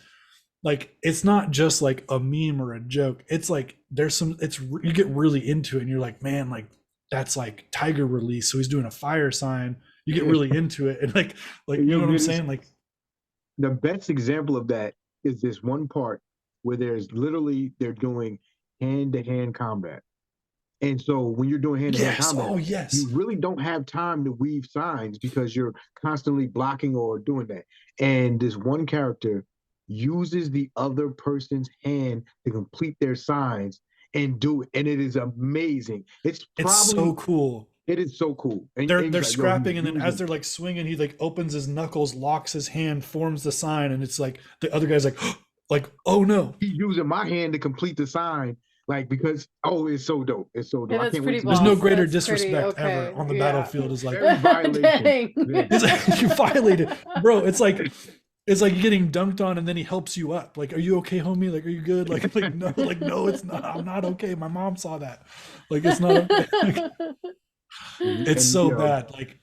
like it's not just like a meme or a joke, it's like there's some, it's, you get really into it and you're like, man, like that's like tiger release, so he's doing a fire sign, you get really into it, and like you know what I'm saying? Like the best example of that is this one part where there's literally, they're doing hand-to-hand combat. And so when you're doing hand-to-hand combat, you really don't have time to weave signs because you're constantly blocking or doing that. And this one character uses the other person's hand to complete their signs and do it. And it is amazing. It's so cool. It is so cool. And they're like, scrapping, and then as they're like swinging, he like opens his knuckles, locks his hand, forms the sign, and it's like the other guy's like, like, oh no, he's using my hand to complete the sign, like, because it's so dope. It's so dope. Yeah, I can't wait. There's no greater disrespect ever on the battlefield. Is like violation. It's like, you violated, bro. It's like getting dunked on, and then he helps you up. Like, are you okay, homie? Like, are you good? Like no, it's not. I'm not okay. My mom saw that. Like, it's not okay. Like, it's so bad. Like,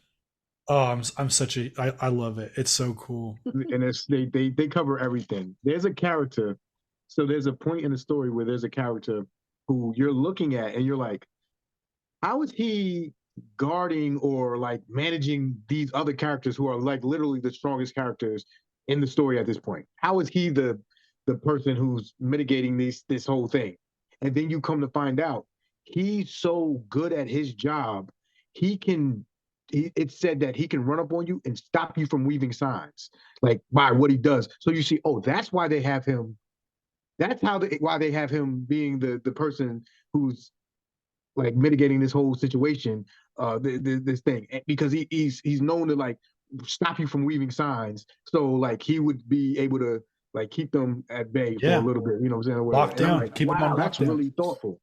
oh, I'm such a, I love it. It's so cool. And it's they cover everything. There's a character. So there's a point in the story where there's a character who you're looking at and you're like, how is he guarding or like managing these other characters who are like literally the strongest characters in the story at this point? How is he the person who's mitigating this whole thing? And then you come to find out he's so good at his job, it's said that he can run up on you and stop you from weaving signs, like by what he does. So you see, that's why they have him. That's why they have him being the person who's like mitigating this whole situation, this thing, because he's known to like stop you from weaving signs. So like he would be able to like keep them at bay for a little bit. You know what I'm saying? Locked down, like, keep them on lockdown. That's really thoughtful.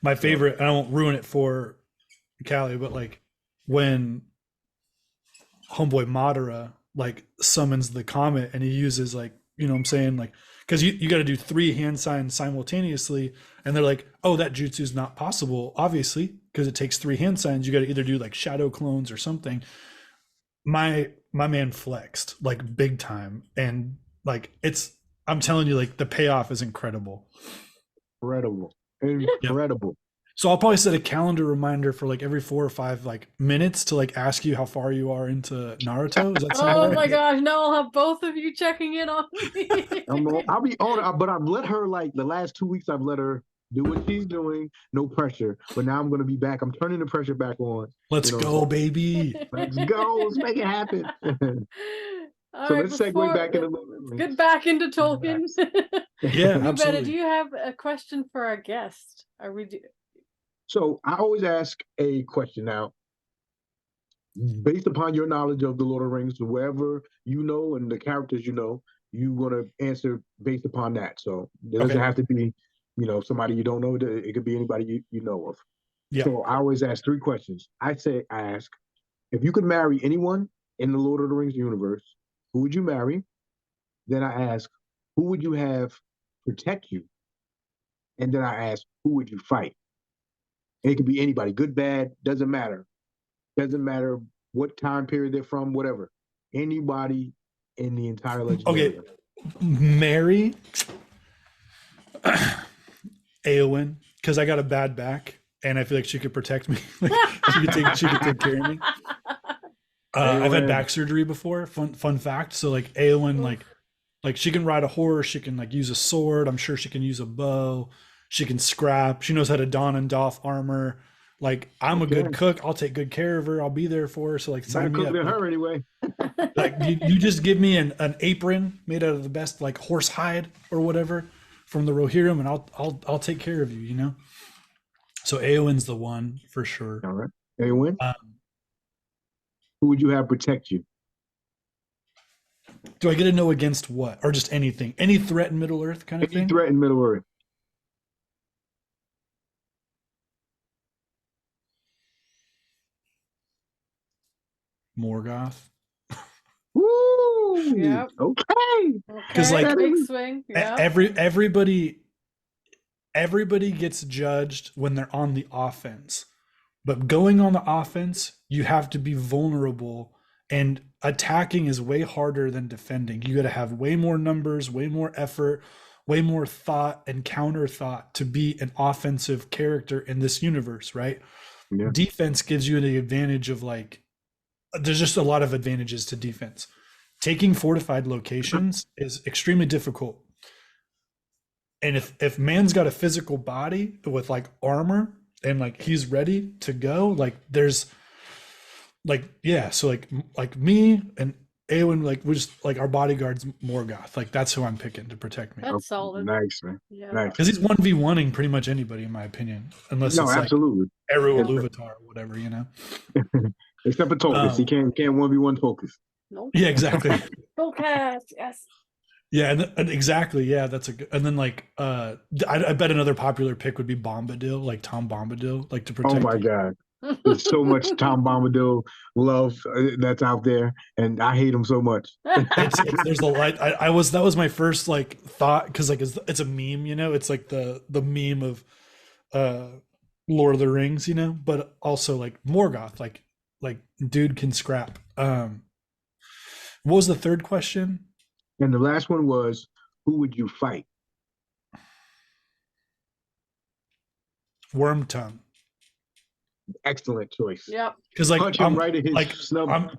My favorite, I won't ruin it for Callie, but like when homeboy Madara like summons the comet and he uses like, you know what I'm saying, like, because you got to do 3 hand signs simultaneously, and they're like, oh, that jutsu is not possible, obviously, because it takes 3 hand signs. You got to either do like shadow clones or something. My man flexed like big time, and like I'm telling you, like the payoff is incredible. Incredible. Yep. So I'll probably set a calendar reminder for like every 4 or 5 like minutes to like ask you how far you are into Naruto. Is that oh my gosh, now I'll have both of you checking in on me. I'll be on, but I've let her, like the last 2 weeks, I've let her do what she's doing, no pressure. But now I'm going to be back. I'm turning the pressure back on. Let's go, baby. Let's go. Let's make it happen. So let's segue back into get back into Tolkien. Yeah, absolutely. Do you have a question for our guest? So I always ask a question now, based upon your knowledge of the Lord of the Rings, wherever you know and the characters you know, you want to answer based upon that. So it doesn't have to be, somebody you don't know. It could be anybody you know of. Yeah. So I always ask 3 questions. I ask, if you could marry anyone in the Lord of the Rings universe, who would you marry? Then I ask, who would you have protect you? And then I ask, who would you fight? It could be anybody, good, bad, doesn't matter. Doesn't matter what time period they're from, whatever. Anybody in the entire legend. Okay, Mary Eowyn, because I got a bad back and I feel like she could protect me. Like, she could take care of me. I've had back surgery before. Fun fact. So like Eowyn, like she can ride a horse. She can like use a sword. I'm sure she can use a bow. She can scrap. She knows how to don and doff armor. Like I'm a good cook. I'll take good care of her. I'll be there for her. So like sign me up. Than her anyway. Like you just give me an apron made out of the best like horse hide or whatever from the Rohirrim, and I'll take care of you. You know. So Eowyn's the one for sure. All right, Eowyn. Who would you have protect you? Do I get to know against what, or just anything? Any threat in Middle Earth kind of thing? Any threat in Middle Earth. Morgoth. Woo! Yep. Okay. Because like big swing. Yep. everybody gets judged when they're on the offense, but going on the offense, you have to be vulnerable, and attacking is way harder than defending. You got to have way more numbers, way more effort, way more thought and counter thought to be an offensive character in this universe, right? Yeah. Defense gives you the advantage of like, there's just a lot of advantages to defense. Taking fortified locations is extremely difficult. And if man's got a physical body with like armor and like he's ready to go, like there's like, yeah, so like me and Eowyn, like we're just like our bodyguard's Morgoth. Like that's who I'm picking to protect me. That's solid. Nice, man. Yeah. Nice. Because he's 1v1ing pretty much anybody in my opinion. Unless it's absolutely. Like Eru Iluvatar or whatever, you know. Except for Tokus. He can't 1v1 Tokus. Nope. Yeah, exactly. Tokus, yes. Yeah, and exactly. Yeah, that's a good. And then like, I bet another popular pick would be Bombadil, like Tom Bombadil, like to protect. Oh my God, there's so much Tom Bombadil love that's out there, and I hate him so much. There's a light. That was my first like thought because like it's a meme, you know. It's like the meme of Lord of the Rings, you know, but also like Morgoth, like dude can scrap. What was the third question? And the last one was, who would you fight? Wormtongue. Excellent choice. Yep. Because like punch him right in his smug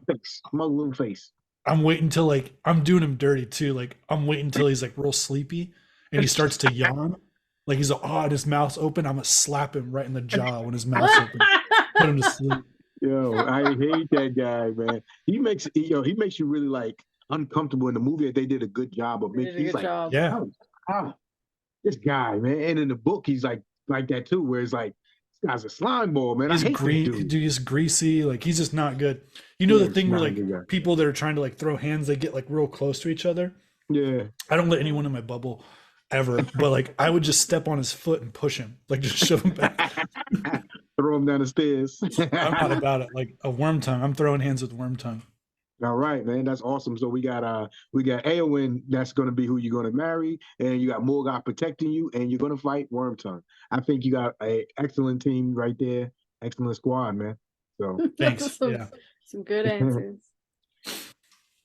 little face. I'm waiting till like I'm doing him dirty too. Like I'm waiting till he's like real sleepy and he starts to yawn. Like he's like, and his mouth's open. I'm gonna slap him right in the jaw when his mouth's open. Put him to sleep. Yo, I hate that guy, man. He makes you really like uncomfortable in the movie. They did a good job of making. He's like, yeah, this guy, man. And in the book, he's like that too, where it's like, this guy's a slime ball, man. He's I hate green, dude. He's greasy. Like he's just not good. You know the thing where like people that are trying to like throw hands, they get like real close to each other. Yeah. I don't let anyone in my bubble ever, but like I would just step on his foot and push him, like just shove him back. Throw him down the stairs. I'm not about it. Like a Wormtongue. I'm throwing hands with Wormtongue. All right, man, that's awesome. So we got Eowyn, that's going to be who you're going to marry, and you got Morgoth protecting you, and you're going to fight Wormtongue. I think you got an excellent team right there, excellent squad, man. So thanks. Some good answers.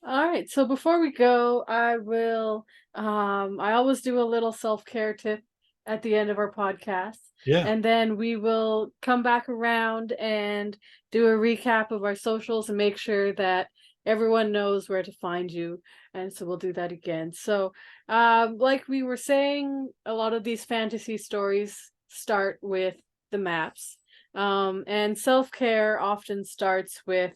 All right, so before we go, I will. I always do a little self-care tip at the end of our podcast. Yeah. And then we will come back around and do a recap of our socials and make sure that everyone knows where to find you. And so we'll do that again. So like we were saying, a lot of these fantasy stories start with the maps. And self-care often starts with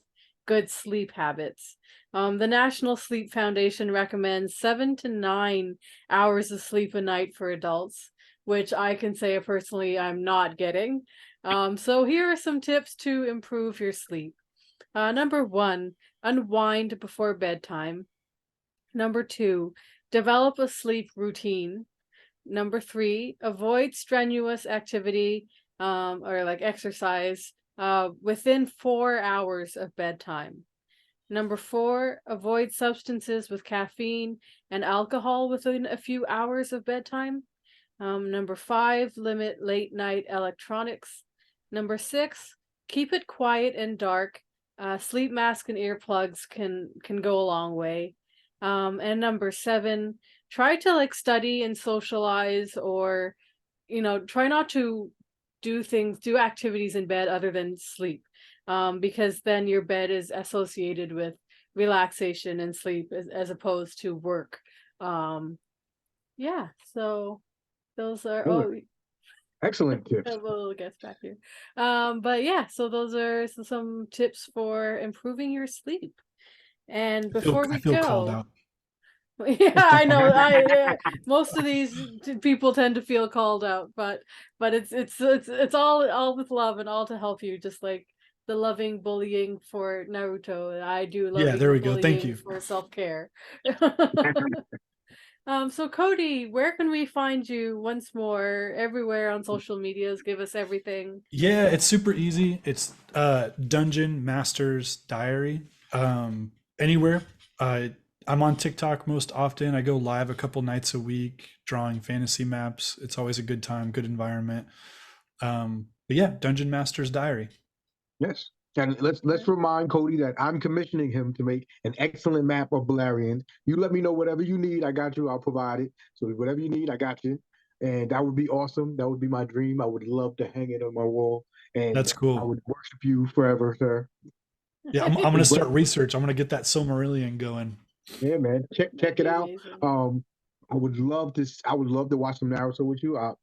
good sleep habits. The National Sleep Foundation recommends 7 to 9 hours of sleep a night for adults, which I can say personally I'm not getting. So here are some tips to improve your sleep. Number 1, unwind before bedtime. Number 2, develop a sleep routine. Number 3, avoid strenuous activity or like exercise within 4 hours of bedtime. Number 4, avoid substances with caffeine and alcohol within a few hours of bedtime. Number 5, limit late night electronics. Number 6, keep it quiet and dark. Sleep mask and earplugs can go a long way. And number 7, try to like study and socialize, or try not to do activities in bed other than sleep, because then your bed is associated with relaxation and sleep as opposed to work. um yeah, so those are, Excellent, oh, excellent I tips. have a little guest back here. But yeah, so those are some tips for improving your sleep. And before I we feel called go, out. yeah, I know. Most of these people tend to feel called out, but it's all with love and all to help you, just like the loving bullying for Naruto. I do Yeah, there loving we go. Thank bullying you. for self-care. So Cody, where can we find you once more? Everywhere on social medias, give us everything. Yeah, it's super easy. It's Dungeon Masters Diary. Anywhere. Uh, I'm on TikTok most often. I go live a couple nights a week drawing fantasy maps. It's always a good time, good environment. But yeah, Dungeon Masters Diary. Yes. And let's remind Cody that I'm commissioning him to make an excellent map of Balarians. You let me know whatever you need, I got you. I'll provide it. So whatever you need, I got you. And that would be awesome. That would be my dream. I would love to hang it on my wall, and That's I cool. would worship you forever, sir. Yeah, I'm gonna But start research. I'm gonna get that Silmarillion going. yeah, man, check That'd it be out. amazing. I would love to. I would love to watch some Naruto with you. I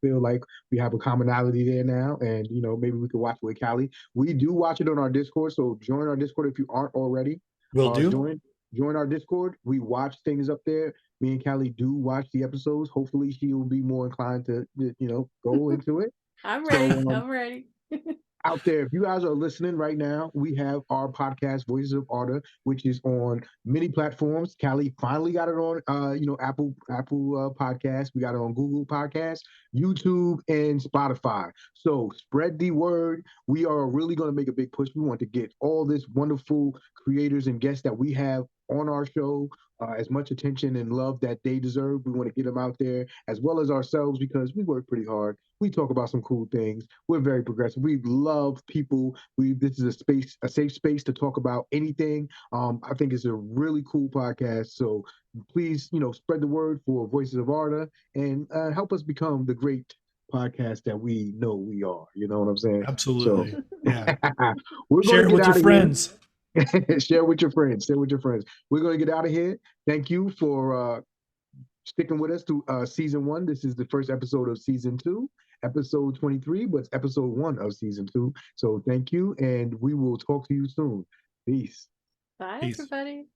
feel like we have a commonality there now, and maybe we could watch it with Callie. We do watch it on our Discord, so join our Discord if you aren't already. Will do. Join our Discord. We watch things up there. Me and Callie do watch the episodes. Hopefully, she will be more inclined to go into it. I'm So ready. I'm ready. out there, if you guys are listening right now, we have our podcast, Voices of Arda, which is on many platforms. Callie finally got it on, Apple Podcasts. We got it on Google Podcasts, YouTube, and Spotify. So spread the word. We are really going to make a big push. We want to get all this wonderful creators and guests that we have on our show as much attention and love that they deserve. We want to get them out there as well as ourselves because we work pretty hard. We talk about some cool things. We're very progressive. We love people. This is a safe space to talk about anything. I think it's a really cool podcast. So please, spread the word for Voices of Arda and help us become the great podcast that we know we are. You know what I'm saying? So Absolutely. Yeah. we're going Share to it get with your out of here. friends. Share with your friends. Share with your friends. We're going to get out of here. Thank you for sticking with us through season 1. This is the first episode of season 2, episode 23, but it's episode 1 of season 2. So thank you, and we will talk to you soon. Peace. Bye, Peace. everybody.